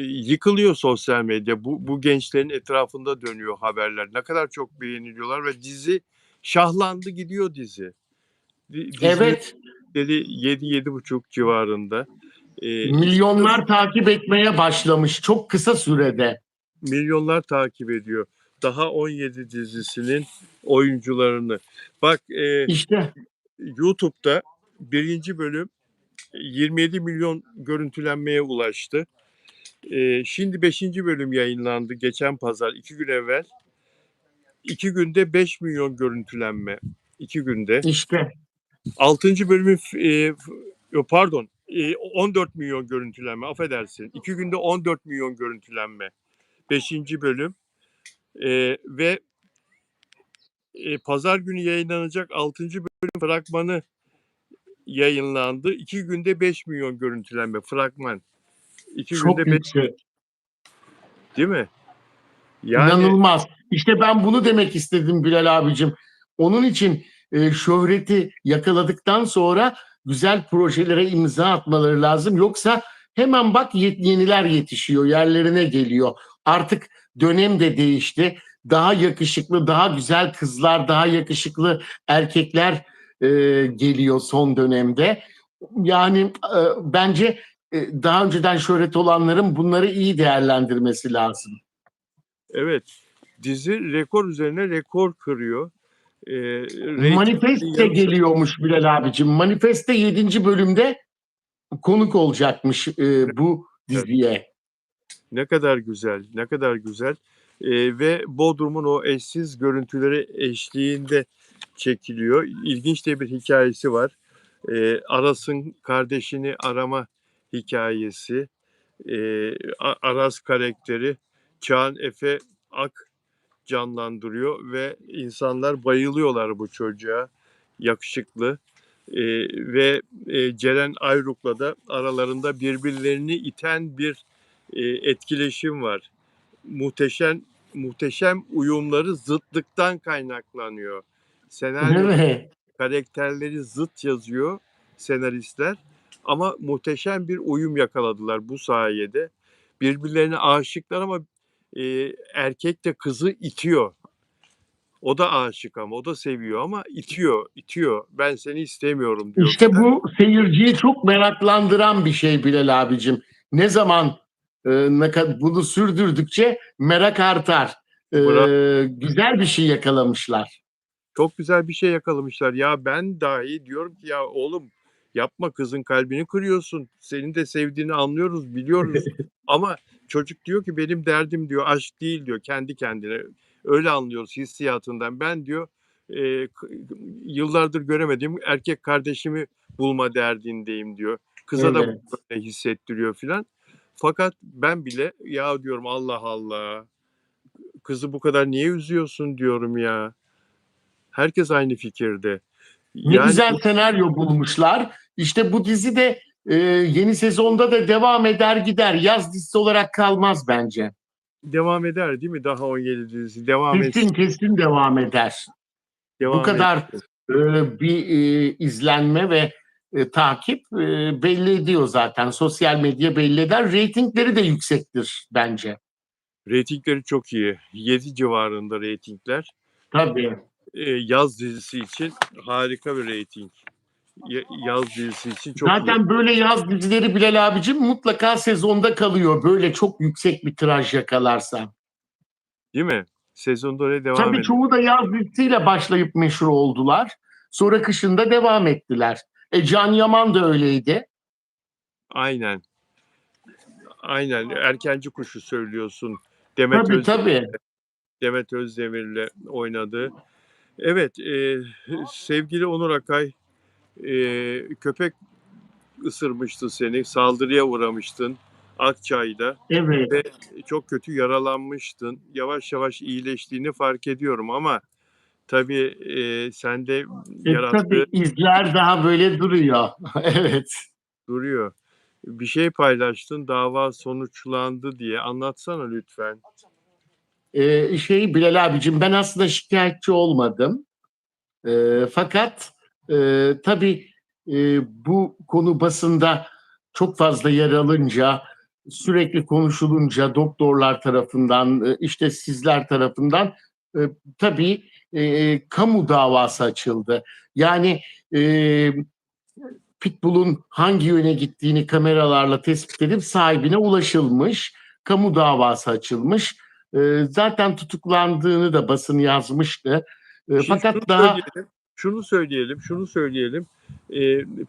yıkılıyor sosyal medya. Bu gençlerin etrafında dönüyor haberler. Ne kadar çok beğeniliyorlar ve dizi şahlandı gidiyor dizi. Disney evet. dedi 7-7,5 civarında. İstiyorsun Milyonlar takip etmeye başlamış çok kısa sürede. milyonlar takip ediyor. Daha 17 dizisinin oyuncularını. Bak İşte YouTube'da birinci bölüm 27 milyon görüntülenmeye ulaştı. Şimdi beşinci bölüm yayınlandı geçen pazar 2 gün evvel. 2 günde 5 milyon görüntülenme. 2 günde. işte Altıncı bölümün pardon 14 milyon görüntülenme affedersin. 2 günde 14 milyon görüntülenme. Beşinci bölüm ve pazar günü yayınlanacak 6. bölüm fragmanı yayınlandı. 2 günde 5 milyon görüntülenme fragman. İki çok günde 5 yüksek. değil mi? Yani İnanılmaz. İşte ben bunu demek istedim Bilal abicim. Onun için şöhreti yakaladıktan sonra güzel projelere imza atmaları lazım. Yoksa hemen bak yeniler yetişiyor, yerlerine geliyor. Artık dönem de değişti. Daha yakışıklı, daha güzel kızlar, daha yakışıklı erkekler geliyor son dönemde. Yani bence daha önceden şöhret olanların bunları iyi değerlendirmesi lazım. evet, dizi rekor üzerine rekor kırıyor. Reytinglerin Manifest de yanı sıra geliyormuş Bilal abicim. Manifest'te 7. bölümde konuk olacakmış bu diziye. ne kadar güzel, ne kadar güzel. Ve Bodrum'un o eşsiz görüntüleri eşliğinde çekiliyor. İlginç de bir hikayesi var. Aras'ın kardeşini arama hikayesi. Aras karakteri Çağan Efe Ak canlandırıyor ve insanlar bayılıyorlar bu çocuğa. Yakışıklı. Ceren Ayruk'la da aralarında birbirlerini iten bir etkileşim var. Muhteşem uyumları zıtlıktan kaynaklanıyor. Senaryoda Evet. karakterleri zıt yazıyor senaristler ama muhteşem bir uyum yakaladılar bu sayede. Birbirlerine aşıklar ama erkek de kızı itiyor. O da aşık ama o da seviyor ama itiyor. Ben seni istemiyorum diyor. İşte Güzel. bu seyirciyi çok meraklandıran bir şey Bilal abicim. Ne zaman bunu sürdürdükçe merak artar. Bravo. Güzel bir şey yakalamışlar. Çok güzel bir şey yakalamışlar. Ya ben dahi diyorum ki ya oğlum yapma kızın kalbini kırıyorsun. Senin de sevdiğini anlıyoruz, biliyoruz. Ama çocuk diyor ki benim derdim diyor aşk değil diyor kendi kendine. Öyle anlıyoruz hissiyatından. Ben diyor yıllardır göremediğim erkek kardeşimi bulma derdindeyim diyor. Kıza da Evet. böyle hissettiriyor filan. Fakat ben bile ya diyorum Allah Allah kızı bu kadar niye üzüyorsun diyorum ya. Herkes aynı fikirde. Ne Yani güzel senaryo bulmuşlar. İşte bu dizi de yeni sezonda da devam eder gider. Yaz dizisi olarak kalmaz bence. devam eder değil mi? Daha 17 dizisi devam etsin, Kesin kesin devam eder. Bu devam kadar etsin. bir izlenme ve takip belli ediyor zaten. Sosyal medya belli eder. Reytingleri de yüksektir bence. Reytingleri çok iyi. 7 civarında reytingler. Tabii. Yaz dizisi için harika bir reyting. Yaz dizisi için çok iyi. Zaten böyle yaz dizileri Bilal abicim mutlaka sezonda kalıyor. Böyle çok yüksek bir tiraj yakalarsa. Değil mi? Sezonda öyle devam Tabii ediyor. çoğu da yaz dizisiyle başlayıp meşhur oldular. Sonra kışında devam ettiler. Can Yaman da öyleydi. Aynen. Aynen. Erkenci Kuşu söylüyorsun. Demet Tabii Öz tabii. Demet Özdemir'le oynadı. Evet, sevgili Onur Akay, köpek ısırmıştı seni, saldırıya uğramıştın Akçay'da Evet. ve çok kötü yaralanmıştın. Yavaş yavaş iyileştiğini fark ediyorum ama tabii sende yarattığı Tabii izler daha böyle duruyor. Evet. duruyor. Bir şey paylaştın, dava sonuçlandı diye. Anlatsana lütfen. Bilal abicim ben aslında şikayetçi olmadım. Fakat tabii bu konu basında çok fazla yer alınca, sürekli konuşulunca doktorlar tarafından, işte sizler tarafından e, tabii kamu davası açıldı. Yani e, Pitbull'un hangi yöne gittiğini kameralarla tespit edip sahibine ulaşılmış, kamu davası açılmış. Zaten tutuklandığını da basın yazmıştı. Şimdi Fakat daha şunu söyleyelim.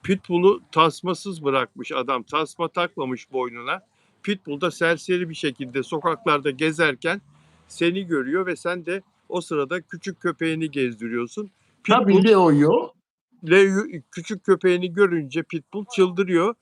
Pitbull'u tasmasız bırakmış adam. Tasma takmamış boynuna. Pitbull da serseri bir şekilde sokaklarda gezerken seni görüyor ve sen de o sırada küçük köpeğini gezdiriyorsun. Pitbull tabii Leo'yu küçük köpeğini görünce Pitbull çıldırıyor.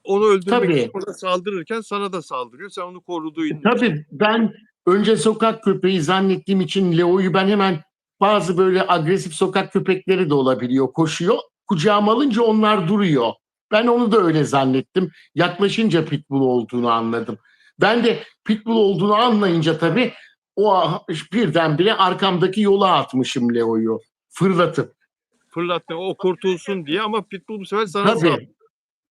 Onu öldürmek için tabii ona saldırırken sana da saldırıyor. Sen onu koruduğun için. tabii ben önce sokak köpeği zannettiğim için Leo'yu ben hemen bazı böyle agresif sokak köpekleri de olabiliyor. Koşuyor. Kucağıma alınca onlar duruyor. Ben onu da öyle zannettim. Yaklaşınca pitbull olduğunu anladım. Ben de pitbull olduğunu anlayınca tabii birdenbire arkamdaki yola atmışım Leo'yu. Fırlatıp. Fırlatma o kurtulsun diye ama Pitbull bu sefer sana saldırıyor. Tabii.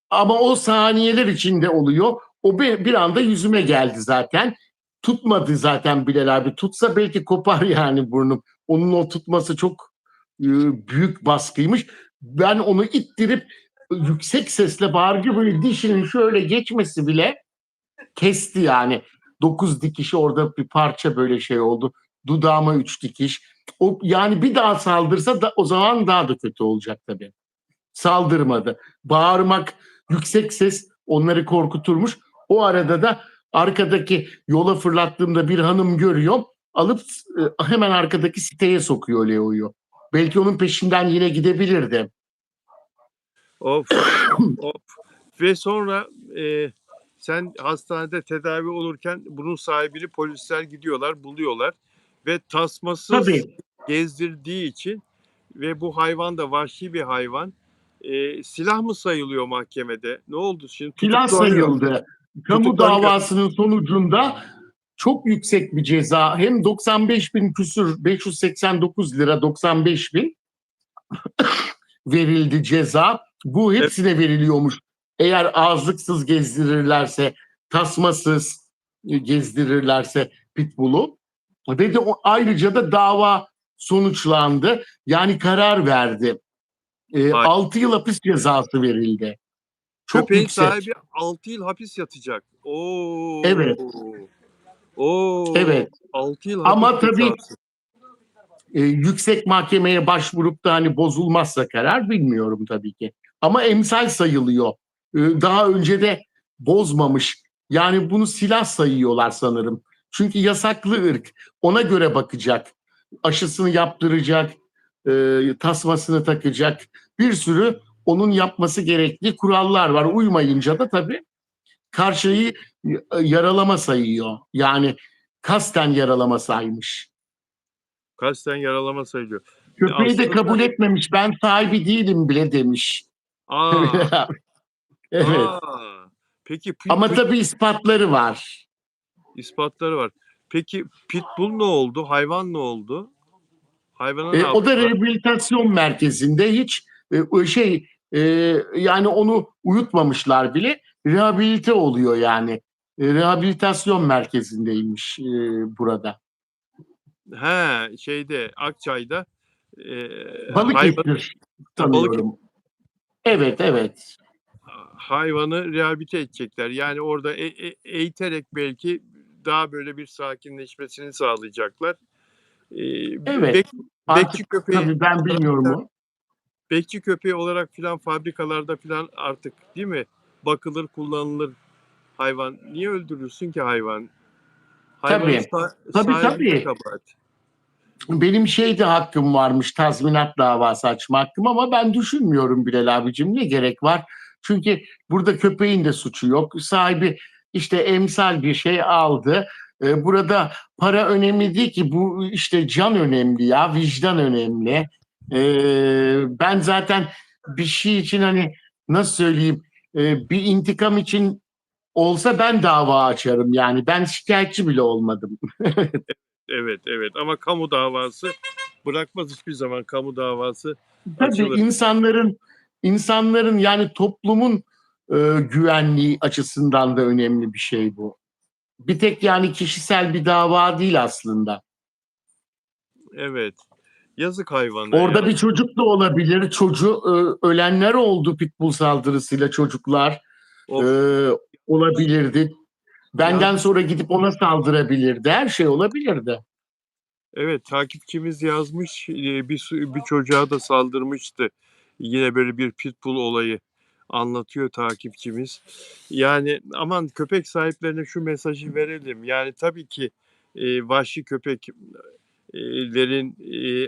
Ama o saniyeler içinde oluyor. O bir anda yüzüme geldi zaten. Tutmadı zaten Bilal abi. Tutsa belki kopar yani burnum. Onun o tutması çok büyük baskıymış. Ben onu ittirip yüksek sesle bağırınca böyle dişinin şöyle geçmesi bile kesti yani. 9 dikiş orada bir parça böyle şey oldu. Dudağıma 3 dikiş. O, yani bir daha saldırsa da o zaman daha da kötü olacak tabii. Saldırmadı. Bağırmak, yüksek ses onları korkuturmuş. O arada da arkadaki yola fırlattığımda bir hanım görüyor. Alıp hemen arkadaki siteye sokuyor Leo'yu. Belki onun peşinden yine gidebilirdi. Of, of. Ve sonra sen hastanede tedavi olurken bunun sahibini polisler gidiyorlar, buluyorlar ve tasmasız Tabii gezdirdiği için ve bu hayvan da vahşi bir hayvan. Silah mı sayılıyor mahkemede? Ne oldu şimdi? silah Tutuklanıyor. sayıldı. Kamu Tutuklanıyor. davasının sonucunda çok yüksek bir ceza. Hem 95 bin küsür 589 lira 95 bin verildi ceza. Bu Evet, hepsine veriliyormuş. Eğer ağızlıksız gezdirirlerse, tasmasız gezdirirlerse pitbull'u. Ve de ayrıca da dava sonuçlandı. Yani karar verdi. hayır. 6 yıl hapis cezası verildi. Çok Köpeğin yüksek. sahibi 6 yıl hapis yatacak. Oo. Evet, Oo. evet. 6 yıl hapis Ama tabii cezası. yüksek mahkemeye başvurup da hani bozulmazsa karar bilmiyorum tabii ki. Ama emsal sayılıyor. Daha önce de bozmamış. Yani bunu silah sayıyorlar sanırım. Çünkü yasaklı ırk. Ona göre bakacak. Aşısını yaptıracak, tasmasını takacak. Bir sürü onun yapması gerektiği kurallar var. Uymayınca da tabii karşıyı yaralama sayıyor. Yani kasten yaralama saymış. Kasten yaralama sayılıyor. Köpeği de Aslında kabul etmemiş. Ben sahibi değilim bile demiş. aa, Evet. aa. Peki Ama tabii ispatları var. ispatları var. Peki pitbull ne oldu? Hayvan ne oldu? Hayvana ne O da yaptılar? rehabilitasyon merkezinde hiç yani onu uyutmamışlar bile. Rehabilite oluyor yani. Rehabilitasyon merkezindeymiş burada. He, şeyde Akçay'da hayvan Balıkesir balık sanıyorum. Evet, evet. hayvanı rehabilite edecekler. Yani orada eğiterek belki daha böyle bir sakinleşmesini sağlayacaklar. E, Evet. bek, Artık bekçi köpeği tabii ben olarak bilmiyorum filan, o. bekçi köpeği olarak filan fabrikalarda filan artık değil mi? Bakılır, kullanılır hayvan. Niye öldürürsün ki hayvan? Hayvanın Tabii. Tabii sahibinde tabii. kabahat. Benim şeyde hakkım varmış, tazminat davası açma hakkım, ama ben düşünmüyorum Bilal abicim, ne gerek var? Çünkü burada köpeğin de suçu yok. Sahibi işte emsal bir şey aldı. Burada para önemli değil ki, bu işte can önemli ya, vicdan önemli. Ben zaten bir şey için hani nasıl söyleyeyim, bir intikam için olsa ben dava açarım yani. Ben şikayetçi bile olmadım. Evet, evet ama kamu davası bırakmaz hiçbir zaman kamu davası Tabii açılır. insanların yani toplumun güvenliği açısından da önemli bir şey bu. Bir tek yani kişisel bir dava değil aslında. Evet. Yazık hayvana Orada ya. bir çocuk da olabilir. Ölenler oldu pitbull saldırısıyla, çocuklar e, Of. olabilirdi. Benden Yazmış. sonra gidip ona saldırabilirdi. Her şey olabilirdi. Evet, takipçimiz yazmış. Bir çocuğa da saldırmıştı. Yine böyle bir pitbull olayı anlatıyor takipçimiz. Yani aman köpek sahiplerine şu mesajı verelim. Yani tabii ki vahşi köpeklerin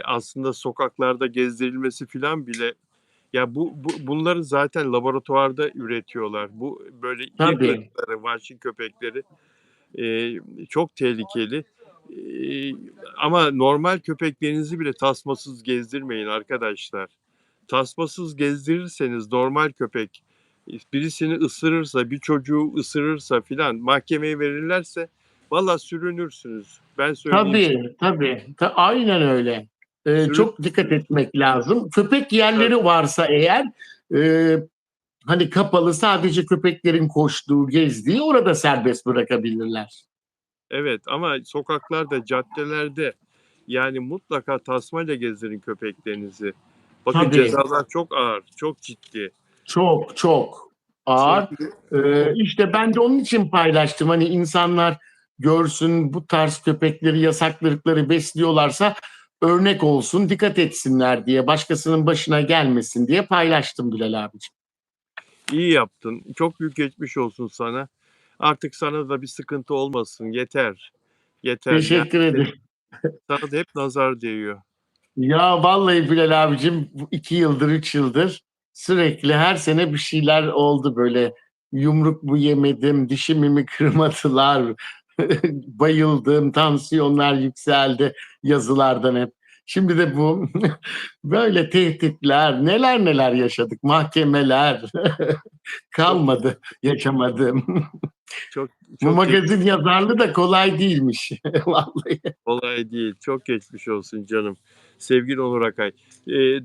aslında sokaklarda gezdirilmesi filan bile ya bunları zaten laboratuvarda üretiyorlar. Bu böyle iri Tabii, ırkları, vahşi köpekleri çok tehlikeli. Eee, ama normal köpeklerinizi bile tasmasız gezdirmeyin arkadaşlar. Tasmasız gezdirirseniz normal köpek birisini ısırırsa, bir çocuğu ısırırsa filan mahkemeye verirlerse valla sürünürsünüz. Ben söyleyeyim size. tabii. Aynen öyle. Çok dikkat Sürünürsünüz. etmek lazım. Köpek Tabii. yerleri varsa eğer, e, hani kapalı, sadece köpeklerin koştuğu, gezdiği, orada serbest bırakabilirler. Evet ama sokaklarda, caddelerde yani mutlaka tasmayla gezdirin köpeklerinizi. Bakın Tabii, cezalar çok ağır, çok ciddi. çok çok ağır. Çünkü İşte ben de onun için paylaştım. Hani insanlar görsün, bu tarz köpekleri, yasaklıkları besliyorlarsa örnek olsun, dikkat etsinler diye, başkasının başına gelmesin diye paylaştım Bilal abiciğim. iyi yaptın. Çok büyük geçmiş olsun sana. Artık sana da bir sıkıntı olmasın. Yeter. Yeter. Yani Teşekkür ederim. sana da hep nazar değiyor. Ya vallahi Bilal abicim, bu 2 yıldır, 3 yıldır sürekli her sene bir şeyler oldu böyle. Yumruk mu yemedim, dişimi mi kırmadılar, bayıldım, tansiyonlar yükseldi yazılardan hep. Şimdi de bu böyle tehditler, neler neler yaşadık, mahkemeler Çok kalmadı yaşamadım. çok Bu çok magazin yazarlığı da kolay değilmiş vallahi. kolay değil. Çok geçmiş olsun canım. Sevgili Onur Akay.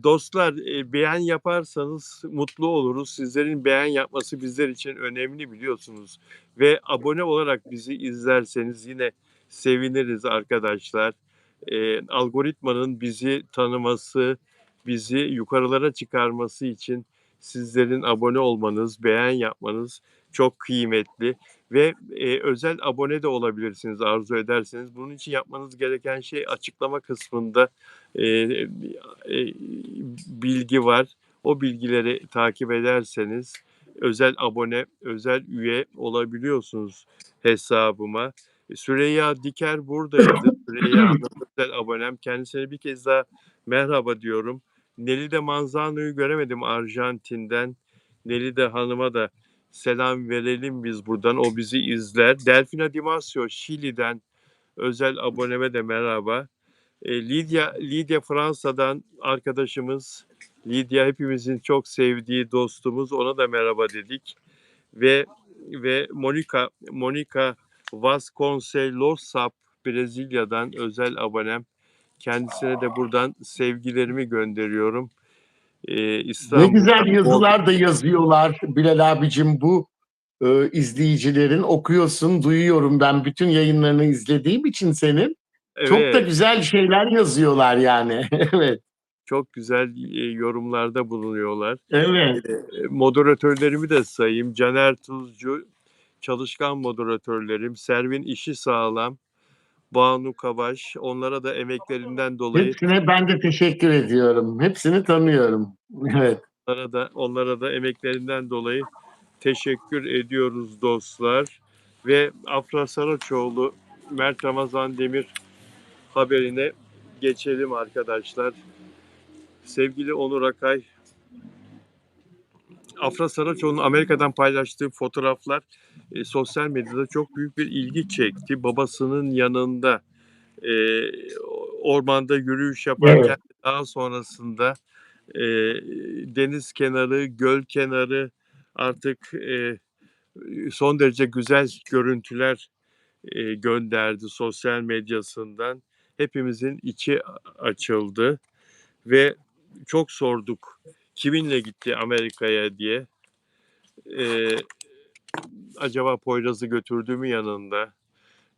Dostlar beğen yaparsanız mutlu oluruz. Sizlerin beğen yapması bizler için önemli biliyorsunuz. Ve abone olarak bizi izlerseniz yine seviniriz arkadaşlar. Algoritmanın bizi tanıması, bizi yukarılara çıkarması için Sizlerin abone olmanız, beğen yapmanız çok kıymetli ve özel abone de olabilirsiniz arzu ederseniz. Bunun için yapmanız gereken şey açıklama kısmında eee, bilgi var. O bilgileri takip ederseniz özel abone, özel üye olabiliyorsunuz hesabıma. Süreyya Diker buradaydı. Süreyya Hanım özel abonem. Kendisine bir kez daha merhaba diyorum. Nelide Manzano'yu göremedim Arjantin'den. Nelide Hanım'a da selam verelim biz buradan. O bizi izler. Delfina Dimasio Şili'den özel aboneme de merhaba. Lidya Fransa'dan arkadaşımız. Lidya hepimizin çok sevdiği dostumuz. Ona da merhaba dedik. Ve Monica Vasconcelos Brezilya'dan özel abonem. Kendisine de buradan sevgilerimi gönderiyorum. Ne güzel İstanbul'dan yazılar da yazıyorlar Bilal abicim, bu izleyicilerin. Okuyorsun, duyuyorum ben bütün yayınlarını izlediğim için senin. Çok da Evet, güzel şeyler yazıyorlar yani. Evet, çok güzel yorumlarda bulunuyorlar. evet. Moderatörlerimi de sayayım. Caner Tuzcu, çalışkan moderatörlerim. Servin İşi Sağlam, Banu Kabaş. Onlara da emeklerinden dolayı Hepsine ben de teşekkür ediyorum. Hepsini tanıyorum. Evet. onlara da emeklerinden dolayı teşekkür ediyoruz dostlar. Ve Afra Saraçoğlu, Mert Ramazan Demir haberine geçelim arkadaşlar. Sevgili Onur Akay, Afra Saraçoğlu'nun Amerika'dan paylaştığı fotoğraflar sosyal medyada çok büyük bir ilgi çekti. Babasının yanında e, ormanda yürüyüş yaparken Evet. daha sonrasında e, deniz kenarı, göl kenarı artık son derece güzel görüntüler gönderdi sosyal medyasından. Hepimizin içi açıldı ve çok sorduk kiminle gitti Amerika'ya diye. Ee, Acaba Poyraz'ı götürdü mü yanında?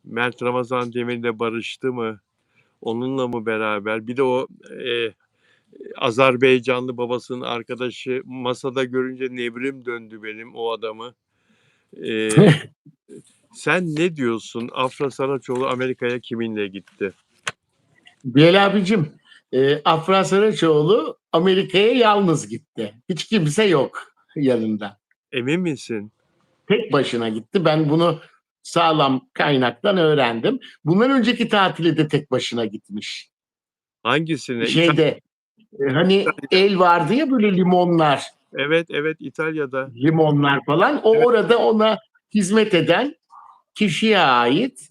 Mert Ramazan Demir'le barıştı mı? Onunla mı beraber? Bir de o Azerbaycanlı babasının arkadaşı masada görünce nevrim döndü benim o adamı. Ee, Sen ne diyorsun? Afra Saraçoğlu Amerika'ya kiminle gitti? Bilal abicim, Afra Saraçoğlu Amerika'ya yalnız gitti. Hiç kimse yok yanında. Emin misin? Tek başına gitti. Ben bunu sağlam kaynaktan öğrendim. Bundan önceki tatile de tek başına gitmiş. Hangisine? Şeyde hani İtalya. el vardı ya, böyle limonlar, Evet, evet İtalya'da. limonlar falan. O Evet. orada ona hizmet eden kişiye ait.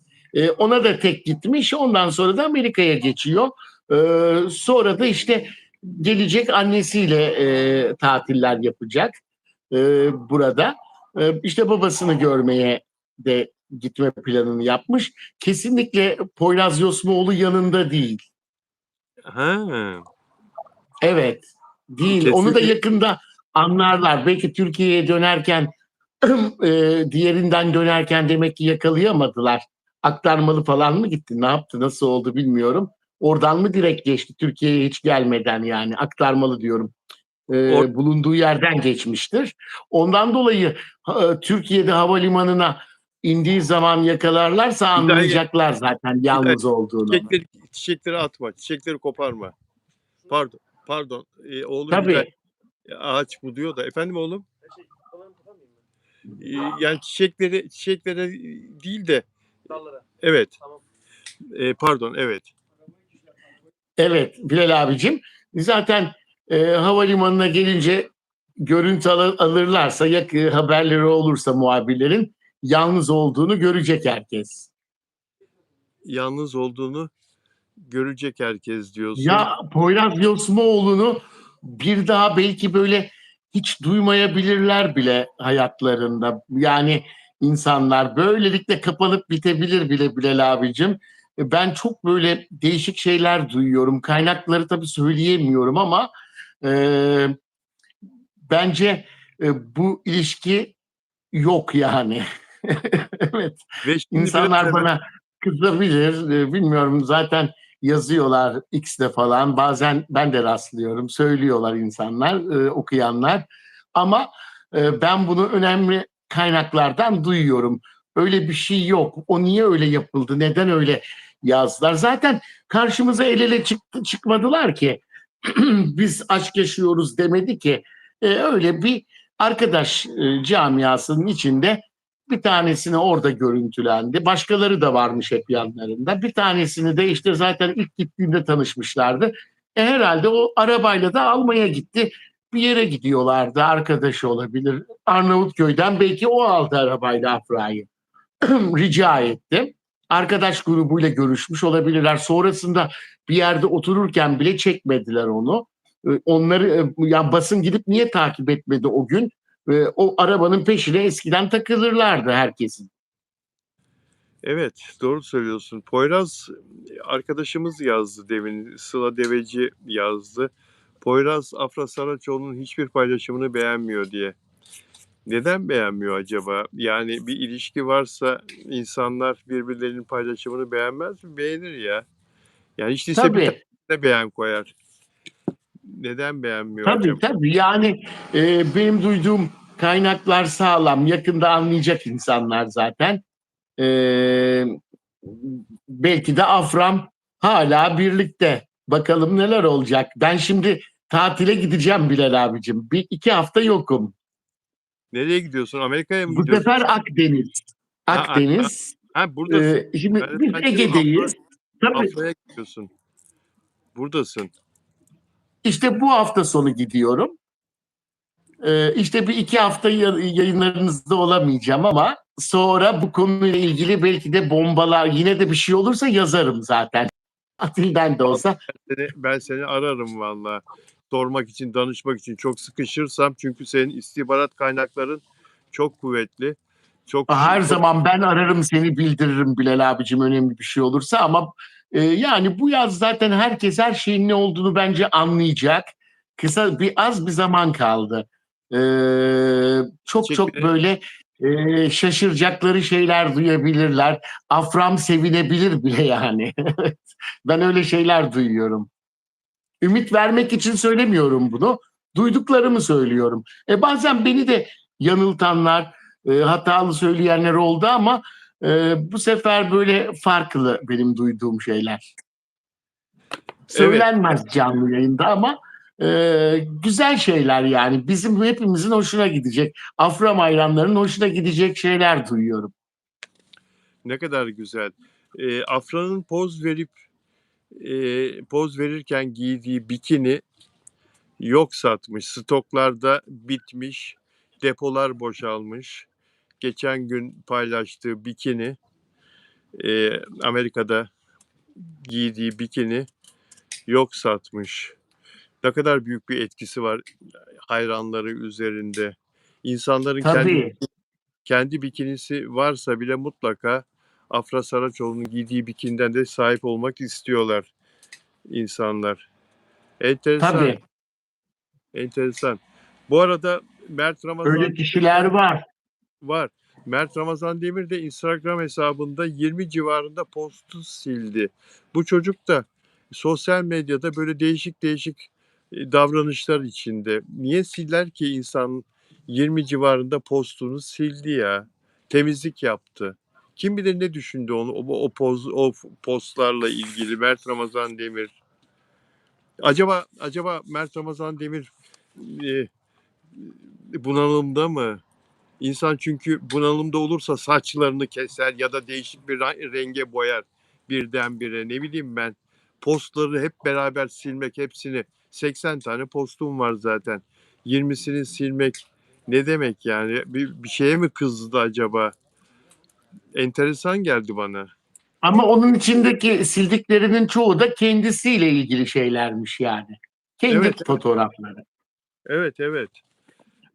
Ona da tek gitmiş. Ondan sonra da Amerika'ya geçiyor. Sonra da işte gelecek, annesiyle tatiller yapacak burada. İşte babasını görmeye de gitme planını yapmış. Kesinlikle Poyraz Yosmoğlu yanında değil. Ha, Evet, değil. Onu da kesinlikle yakında anlarlar. Belki Türkiye'ye dönerken diğerinden dönerken demek ki yakalayamadılar. Aktarmalı falan mı gitti? Ne yaptı? Nasıl oldu bilmiyorum. Oradan mı direkt geçti? Türkiye'ye hiç gelmeden, yani aktarmalı diyorum. or Bulunduğu yerden geçmiştir. Ondan dolayı Türkiye'de havalimanına indiği zaman yakalarlarsa Hidayet, anlayacaklar zaten Hidayet yalnız olduğunu. çiçekleri atma, çiçekleri koparma. Pardon, pardon. Oğlum Hidayet Tabii. ağaç buduyor da. Efendim oğlum? Yani çiçeklere değil de evet. Pardon, evet. Evet Bilal abicim. Zaten havalimanına gelince görüntü alırlarsa, haberleri olursa muhabirlerin, yalnız olduğunu görecek herkes. Yalnız olduğunu görecek herkes diyorsun. Ya Poyraz Yosmoğlu'nu bir daha belki böyle hiç duymayabilirler bile hayatlarında. Yani insanlar böylelikle kapanıp bitebilir bile Bilal abicim. Ben çok böyle değişik şeyler duyuyorum. Kaynakları tabii söyleyemiyorum ama e, bence bu ilişki yok yani. Evet. Ve şimdi biraz İnsanlar evvel bana kızabilir. Bilmiyorum, zaten yazıyorlar X'de falan. Bazen ben de rastlıyorum. Söylüyorlar insanlar, okuyanlar. Ama ben bunu önemli kaynaklardan duyuyorum. Öyle bir şey yok. O niye öyle yapıldı? Neden öyle yazdılar? Zaten karşımıza el ele çıkmadılar ki. Biz aşk yaşıyoruz demedi ki. Öyle bir arkadaş camiasının içinde bir tanesini orada görüntülendi. Başkaları da varmış hep yanlarında. Bir tanesini de işte zaten ilk gittiğinde tanışmışlardı. Herhalde o arabayla da almaya gitti. Bir yere gidiyorlardı. Arkadaşı olabilir. Arnavutköy'den belki o aldı arabayla Afra'yı. Rica etti. Arkadaş grubuyla görüşmüş olabilirler. Sonrasında bir yerde otururken bile çekmediler onu. Onları ya basın gidip niye takip etmedi o gün? O arabanın peşine eskiden takılırlardı herkesin. Evet, doğru söylüyorsun. Poyraz arkadaşımız yazdı demin. Sıla Deveci yazdı. Poyraz Afra Saraçoğlu'nun hiçbir paylaşımını beğenmiyor diye. Neden beğenmiyor acaba? Yani bir ilişki varsa insanlar birbirlerinin paylaşımını beğenmez mi? Beğenir ya. Yani hiç değilse bir Tabii, tanesine beğen koyar. Neden beğenmiyor tabii, acaba? tabii. Yani benim duyduğum kaynaklar sağlam. Yakında anlayacak insanlar zaten. E, Belki de Afram hala birlikte. Bakalım neler olacak. Ben şimdi tatile gideceğim Bilal abicim. Bir iki hafta yokum. Nereye gidiyorsun? Amerika'ya mı Bu gidiyorsun? sefer Akdeniz. Ha, ha, Akdeniz. ha, buradasın. Şimdi Ben de biz zannettim Ege'deyiz. Tabii Afra'ya gidiyorsun. Buradasın. işte bu hafta sonu gidiyorum. İşte bir iki hafta yayınlarınızda olamayacağım ama sonra bu konuyla ilgili belki de bombalar yine de bir şey olursa yazarım zaten. Atilden de olsa. Ben seni ararım valla. Sormak için, danışmak için çok sıkışırsam çünkü senin istihbarat kaynakların çok kuvvetli. Her Çok zaman ben ararım seni bildiririm Bilal abicim önemli bir şey olursa ama yani bu yaz zaten herkes her şeyin ne olduğunu bence anlayacak. Az bir zaman kaldı. E, çok çok çekilir. böyle şaşıracakları şeyler duyabilirler. Afram sevinebilir bile yani. Ben öyle şeyler duyuyorum. Ümit vermek için söylemiyorum bunu. Duyduklarımı söylüyorum. Bazen beni de yanıltanlar, hatalı söyleyenler oldu ama bu sefer böyle farklı benim duyduğum şeyler. Evet, Söylenmez canlı yayında ama güzel şeyler yani. Bizim hepimizin hoşuna gidecek. Afram hayranlarının hoşuna gidecek şeyler duyuyorum. ne kadar güzel. Afra'nın poz verirken giydiği bikini yok satmış. Stoklarda bitmiş. Depolar boşalmış. Geçen gün paylaştığı bikini, Amerika'da giydiği bikini yok satmış. Ne kadar büyük bir etkisi var hayranları üzerinde. İnsanların Tabii, kendi bikinisi varsa bile mutlaka Afra Saraçoğlu'nun giydiği bikininden de sahip olmak istiyorlar insanlar. Enteresan, tabii. enteresan. Bu arada Mert Ramazan Öyle kişiler var. var. Mert Ramazan Demir de Instagram hesabında 20 civarında postu sildi. Bu çocuk da sosyal medyada böyle değişik değişik davranışlar içinde. Niye siler ki insan 20 civarında postunu sildi ya? Temizlik yaptı. Kim bilir ne düşündü o postlarla ilgili Mert Ramazan Demir. Acaba Mert Ramazan Demir e, bunalımda mı? İnsan çünkü bunalımda olursa saçlarını keser ya da değişik bir renge boyar birdenbire. Ne bileyim ben. Postları hep beraber silmek hepsini. 80 tane postum var zaten. 20'sini silmek ne demek yani? Bir şeye mi kızdı acaba? Enteresan geldi bana. Ama onun içindeki sildiklerinin çoğu da kendisiyle ilgili şeylermiş yani. Kendi Evet, fotoğrafları. evet, evet,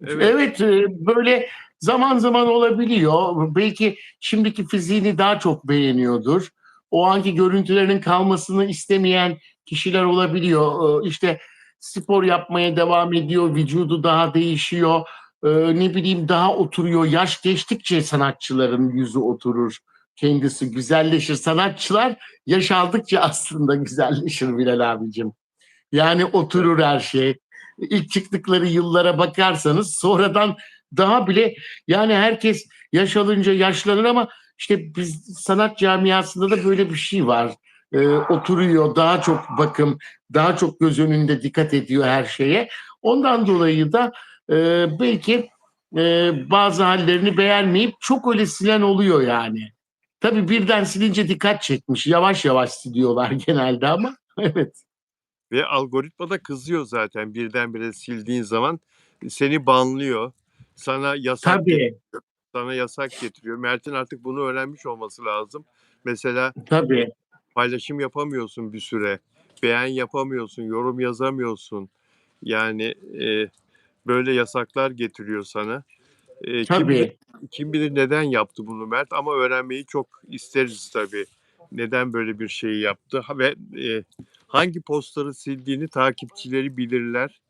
evet. Evet, böyle zaman zaman olabiliyor. Belki şimdiki fiziğini daha çok beğeniyordur. O anki görüntülerinin kalmasını istemeyen kişiler olabiliyor. İşte spor yapmaya devam ediyor, vücudu daha değişiyor. Ne bileyim daha oturuyor. Yaş geçtikçe sanatçıların yüzü oturur. Kendisi güzelleşir. Sanatçılar yaş aldıkça aslında güzelleşir Bilal abicim. Yani oturur her şey. ilk çıktıkları yıllara bakarsanız sonradan daha bile, yani herkes yaş alınca yaşlanır ama işte biz sanat camiasında da böyle bir şey var. Oturuyor, daha çok bakım, daha çok göz önünde dikkat ediyor her şeye. Ondan dolayı da belki bazı hallerini beğenmeyip çok öyle silen oluyor yani. Tabii birden silince dikkat çekmiş. Yavaş yavaş siliyorlar genelde ama evet. Ve algoritma da kızıyor zaten birdenbire sildiğin zaman. Seni banlıyor. Sana yasak Tabii, sana yasak getiriyor. Mert'in artık bunu öğrenmiş olması lazım. Mesela tabii, paylaşım yapamıyorsun bir süre. Beğen yapamıyorsun, yorum yazamıyorsun. Yani böyle yasaklar getiriyor sana. Kim bilir tabii. kim bilir neden yaptı bunu Mert, ama öğrenmeyi çok isteriz tabii. Neden böyle bir şey yaptı ve hangi postları sildiğini takipçileri bilirler.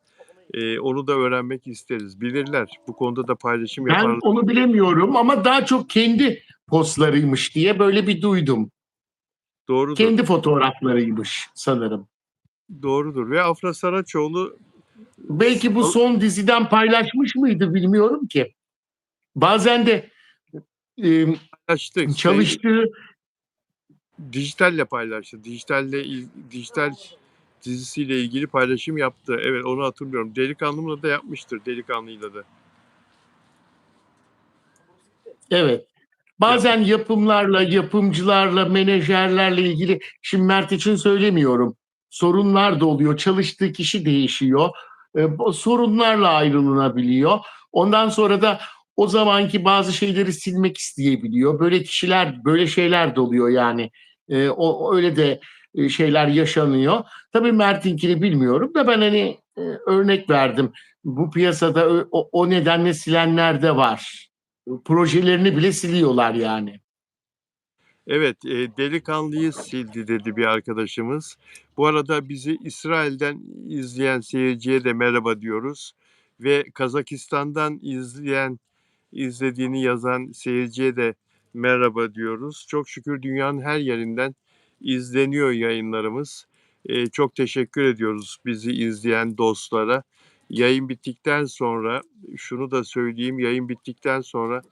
Onu da öğrenmek isteriz. Bilirler. Bu konuda da paylaşım Ben yaparlar. onu bilemiyorum ama daha çok kendi postlarıymış diye böyle bir duydum. Doğrudur. Kendi fotoğraflarıymış sanırım. Doğrudur. Ve Afra Saraçoğlu Belki bu son diziden paylaşmış mıydı bilmiyorum ki. Bazen de e, paylaştık. çalıştığı, Dijitalle paylaştı. Dijital dizisiyle ilgili paylaşım yaptı. Evet, onu hatırlıyorum. Delikanlımla da yapmıştır. Delikanlıyla da evet. yapmış. Bazen yapımlarla, yapımcılarla, menajerlerle ilgili, şimdi Mert için söylemiyorum. Sorunlar da oluyor. Çalıştığı kişi değişiyor. Bu sorunlarla ayrılınabiliyor. Ondan sonra da o zamanki bazı şeyleri silmek isteyebiliyor. Böyle kişiler, böyle şeyler de oluyor yani. Öyle de şeyler yaşanıyor. Tabii Mert'inkini bilmiyorum da ben hani örnek verdim. Bu piyasada o nedenle silenler de var. Projelerini bile siliyorlar yani. Evet, Delikanlıyı sildi dedi bir arkadaşımız. Bu arada bizi İsrail'den izleyen seyirciye de merhaba diyoruz. Ve Kazakistan'dan izlediğini yazan seyirciye de merhaba diyoruz. Çok şükür dünyanın her yerinden izleniyor yayınlarımız. Çok teşekkür ediyoruz bizi izleyen dostlara. Yayın bittikten sonra şunu da söyleyeyim, yayın bittikten sonra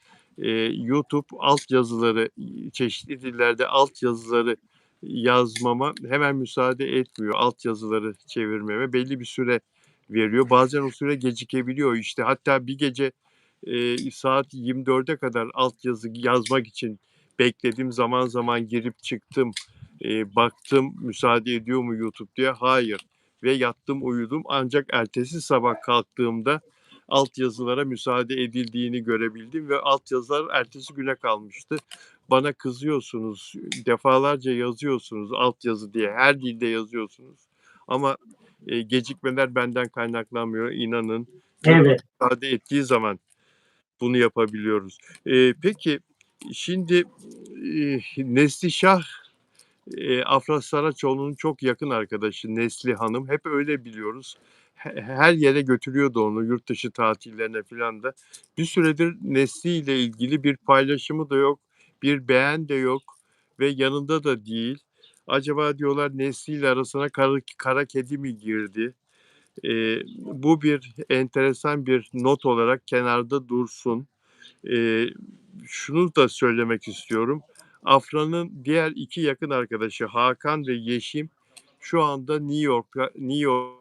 YouTube altyazıları, çeşitli dillerde altyazıları yazmama hemen müsaade etmiyor. Altyazıları çevirmeme belli bir süre veriyor. Bazen o süre gecikebiliyor işte. Hatta bir gece saat 24'e kadar altyazı yazmak için bekledim. Zaman zaman girip çıktım. Baktım müsaade ediyor mu YouTube diye. Hayır. Ve yattım uyudum. Ancak ertesi sabah kalktığımda altyazılara müsaade edildiğini görebildim ve altyazılar ertesi güne kalmıştı. Bana kızıyorsunuz, defalarca yazıyorsunuz altyazı diye, her dilde yazıyorsunuz. Ama gecikmeler benden kaynaklanmıyor, inanın. YouTube Evet. müsaade ettiği zaman bunu yapabiliyoruz. Peki şimdi Neslişah Afra Saraçoğlu'nun çok yakın arkadaşı Nesli Hanım. Hep öyle biliyoruz. Her yere götürüyordu onu, yurt dışı tatillerine falan da. Bir süredir Nesli ile ilgili bir paylaşımı da yok, bir beğen de yok ve yanında da değil. Acaba diyorlar Nesli ile arasına kara kedi mi girdi? Bu bir enteresan bir not olarak kenarda dursun. Eee, Şunu da söylemek istiyorum. Afra'nın diğer iki yakın arkadaşı Hakan ve Yeşim şu anda New York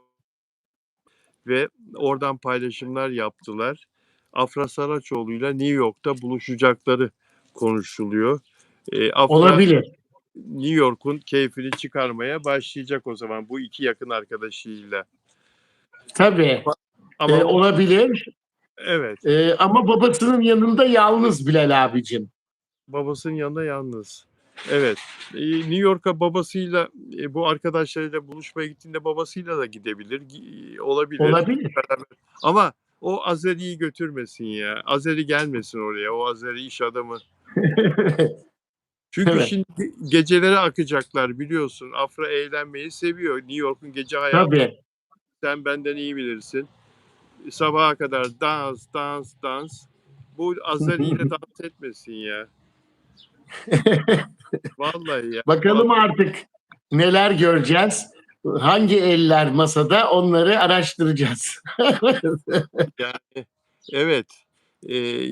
ve oradan paylaşımlar yaptılar. Afra Saraçoğlu'yla New York'ta buluşacakları konuşuluyor. Afra Olabilir. New York'un keyfini çıkarmaya başlayacak o zaman bu iki yakın arkadaşıyla. Tabii. Ama o Olabilir. evet. Ama babasının yanında yalnız Bilal abicim. Babasının yanında yalnız. Evet. New York'a babasıyla, bu arkadaşlarıyla buluşmaya gittiğinde babasıyla da gidebilir. Olabilir. Olabilir. Beraber. Ama o Azeri'yi götürmesin ya. Azeri gelmesin oraya. O Azeri iş adamı. Çünkü Evet. şimdi geceleri akacaklar biliyorsun. Afra eğlenmeyi seviyor. New York'un gece hayatı Tabii. sen benden iyi bilirsin. Sabaha kadar dans, dans, dans. Bu Azeri ile dans etmesin ya. Vallahi ya. Bakalım artık neler göreceğiz. Hangi eller masada onları araştıracağız. Yani evet.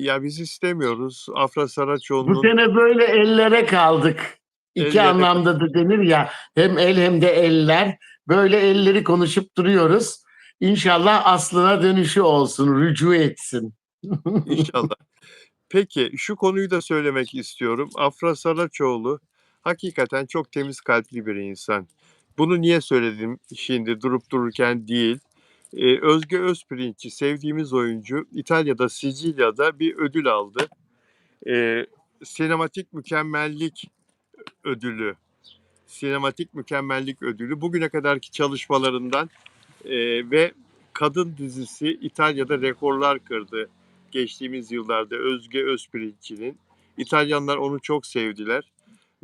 Ya biz istemiyoruz. Afra Bu Saraçoğlu'nun sene böyle ellere kaldık. İki ellere anlamda da denir ya, hem el hem de eller. Böyle elleri konuşup duruyoruz. İnşallah aslına dönüşü olsun, rücu etsin. inşallah. Peki şu konuyu da söylemek istiyorum. Afra Saraçoğlu hakikaten çok temiz kalpli bir insan. Bunu niye söyledim şimdi durup dururken değil. Özge Özpirinç'i sevdiğimiz oyuncu İtalya'da Sicilya'da bir ödül aldı. Ee, Sinematik mükemmellik ödülü. Sinematik mükemmellik ödülü. Bugüne kadarki çalışmalarından ve kadın dizisi İtalya'da rekorlar kırdı geçtiğimiz yıllarda Özge Özpirinç'in. İtalyanlar onu çok sevdiler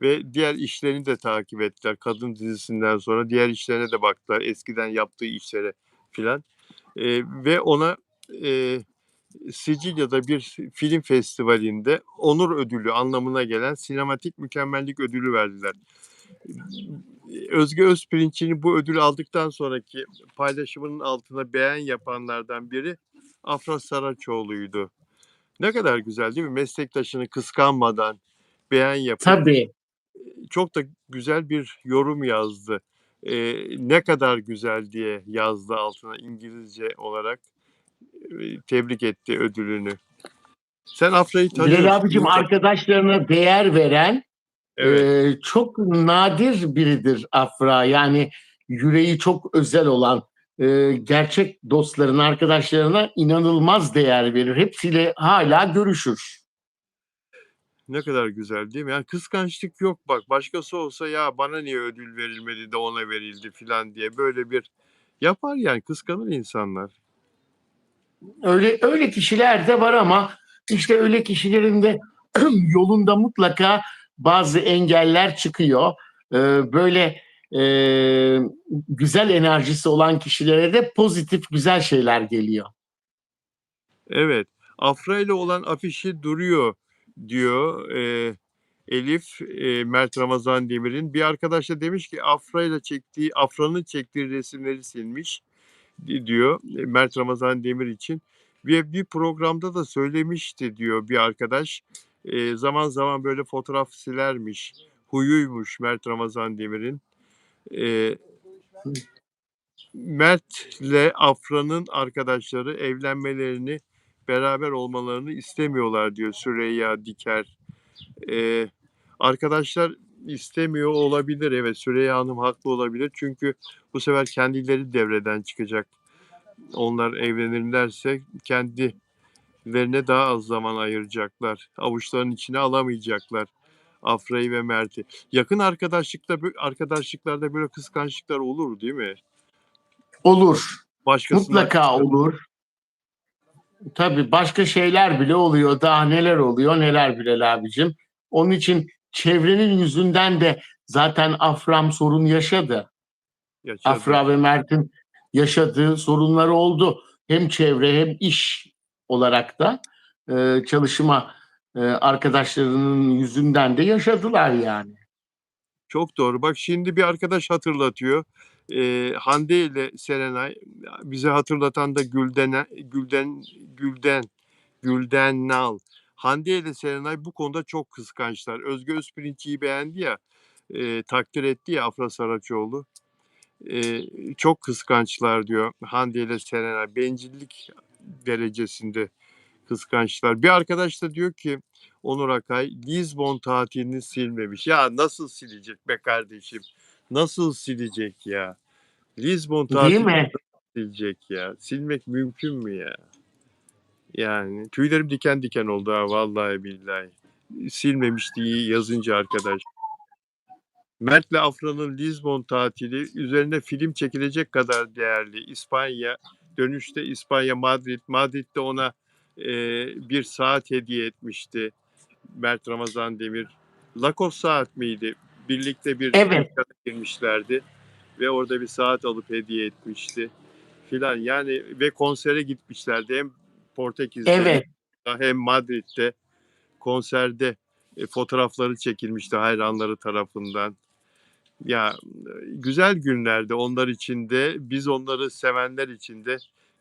ve diğer işlerini de takip ettiler. Kadın dizisinden sonra diğer işlerine de baktılar. Eskiden yaptığı işlere filan. Ve ona e, Sicilya'da bir film festivalinde onur ödülü anlamına gelen sinematik mükemmellik ödülü verdiler. Özge Özpirinç'in bu ödülü aldıktan sonraki paylaşımının altına beğen yapanlardan biri Afra Saraçoğlu'ydu. Ne kadar güzel değil mi? Meslektaşını kıskanmadan beğen yapıp Tabii. çok da güzel bir yorum yazdı. Ne kadar güzel diye yazdı altına İngilizce olarak. Tebrik etti ödülünü. Sen Afra'yı Bilal tanıyorsun. abicim, arkadaşlarına değer veren Evet, çok nadir biridir Afra. Yani yüreği çok özel olan, gerçek dostların, arkadaşlarına inanılmaz değer verir. Hepsiyle hala görüşür. ne kadar güzel değil mi? Yani kıskançlık yok bak. Başkası olsa ya bana niye ödül verilmedi de ona verildi filan diye böyle bir yapar yani kıskanır insanlar. Öyle kişiler de var ama işte öyle kişilerin de yolunda mutlaka bazı engeller çıkıyor. Böyle e, güzel enerjisi olan kişilere de pozitif güzel şeyler geliyor. Evet. Afra ile olan afişi duruyor diyor Elif Mert Ramazan Demir'in. Bir arkadaş da demiş ki Afra'nın çektiği resimleri silmiş diyor Mert Ramazan Demir için. Ve bir programda da söylemişti diyor bir arkadaş. Zaman zaman böyle fotoğraf silermiş. Huyuymuş Mert Ramazan Demir'in. E, Mert'le Afra'nın arkadaşları evlenmelerini, beraber olmalarını istemiyorlar diyor Süreyya Diker. Ee, Arkadaşlar istemiyor olabilir. Evet Süreyya Hanım haklı olabilir. Çünkü bu sefer kendileri devreden çıkacak. Onlar evlenirlerse kendilerine daha az zaman ayıracaklar. Avuçlarının içine alamayacaklar Afra'yı ve Mert'i. Yakın arkadaşlıklarda böyle kıskançlıklar olur değil mi? Olur. Başkasından Mutlaka kıskan. olur. Tabii başka şeyler bile oluyor. Daha neler oluyor neler Bilal abicim. Onun için çevrenin yüzünden de zaten Afram sorun yaşadı. Yaşadı. Afra ve Mert'in yaşadığı sorunlar oldu. Hem çevre hem iş olarak da çalışma arkadaşlarının yüzünden de yaşadılar yani. Çok doğru. Bak şimdi bir arkadaş hatırlatıyor. Hande ile Serenay bize hatırlatan da Gülden Nal. Hande ile Serenay bu konuda çok kıskançlar. Özge Özpirinç'i beğendi ya, takdir etti ya Afra Saraçoğlu. E, Çok kıskançlar diyor Hande ile Serenay. Bencillik derecesinde kıskançlar. Bir arkadaş da diyor ki Onur Akay Lizbon tatilini silmemiş. Ya nasıl silecek be kardeşim? Nasıl silecek ya? Lizbon Değil tatilini mi? silecek ya. Silmek mümkün mü ya? Yani tüylerim diken diken oldu ha vallahi billahi. Silmemiş diye yazınca arkadaş. Mert'le Afra'nın Lizbon tatili üzerine film çekilecek kadar değerli. İspanya, dönüşte İspanya, Madrid. Madrid'de ona bir saat hediye etmişti Mert Ramazan Demir. Lakos saat miydi? Birlikte bir Evet, dükkana girmişlerdi ve orada bir saat alıp hediye etmişti filan. Yani ve konsere gitmişlerdi hem Portekiz'de evet. Lisbon'da, hem Madrid'de konserde fotoğrafları çekilmişti hayranları tarafından. Ya, güzel günlerdi onlar için de, biz onları sevenler için de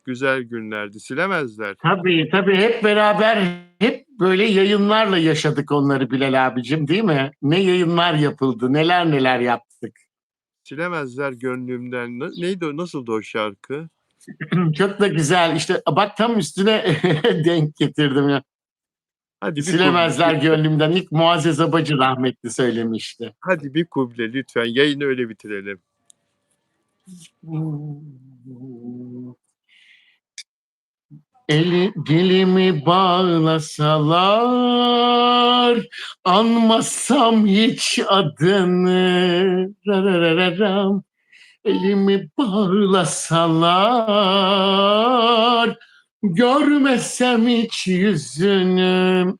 güzel günlerdi. Silemezler. Tabii, tabii. Hep beraber, hep böyle yayınlarla yaşadık onları Bilal abicim, değil mi? Ne yayınlar yapıldı, neler neler yaptık. Silemezler gönlümden. Neydi o? Nasıldı o şarkı? Çok da güzel. İşte bak tam üstüne denk getirdim ya. Hadi bir kuble Silemezler lütfen. gönlümden. İlk Muazzez Abacı rahmetli söylemişti. Hadi bir kuble lütfen. Yayını öyle bitirelim. Dilimi bağlasalar, anmasam hiç adını. Rararararam. Elimi bağlasalar, görmesem hiç yüzünü.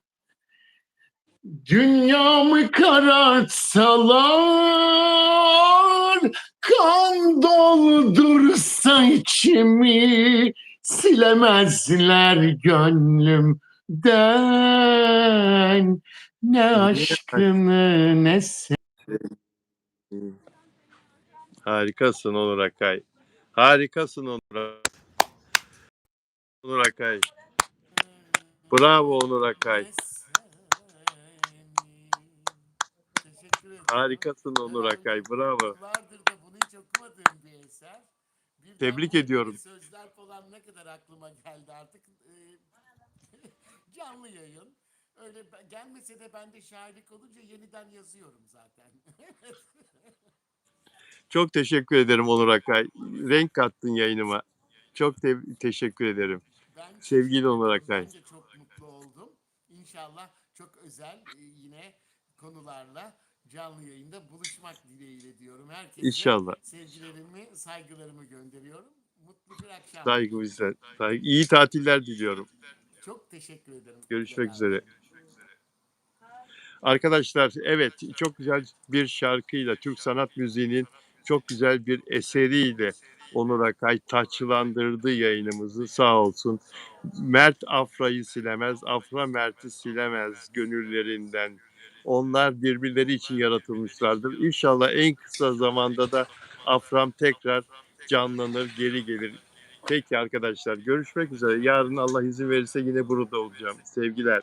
Dünyamı karartsalar, kan doldursa içimi, silemezler gönlümden ne aşkını ne Harikasın Onur Akay. Harikasın Onur Akay. Bravo Onur Akay. Teşekkür ediyorum. Harikasın Onur Akay. Bravo. Yıllardır da bunu hiç okumadığım bir eser. Birden Tebrik böyle ediyorum. sözler falan ne kadar aklıma geldi artık. Canlı yayın. Öyle gelmese de ben de şairlik olunca yeniden yazıyorum zaten. Çok teşekkür ederim Onur Akay. Renk kattın yayınıma. Çok teşekkür ederim. Ben Sevgili teşekkür Onur ederim. Akay. Ben de çok mutlu oldum. İnşallah çok özel yine konularla canlı yayında buluşmak dileğiyle diyorum. Herkese İnşallah. sevgilerimi, saygılarımı gönderiyorum. Mutlu bir akşam. Saygı bizden. Saygı. İyi tatiller diliyorum. Çok teşekkür ederim. Görüşmek üzere. Arkadaşlar evet çok güzel bir şarkıyla Türk sanat müziğinin çok güzel bir eseriyle Onur Akay taçlandırdı yayınımızı sağ olsun. Mert Afra'yı silemez, Afra Mert'i silemez gönüllerinden. Onlar birbirleri için yaratılmışlardır. İnşallah en kısa zamanda da Afram tekrar canlanır, geri gelir. Peki arkadaşlar görüşmek üzere. Yarın Allah izin verirse yine burada olacağım. Sevgiler.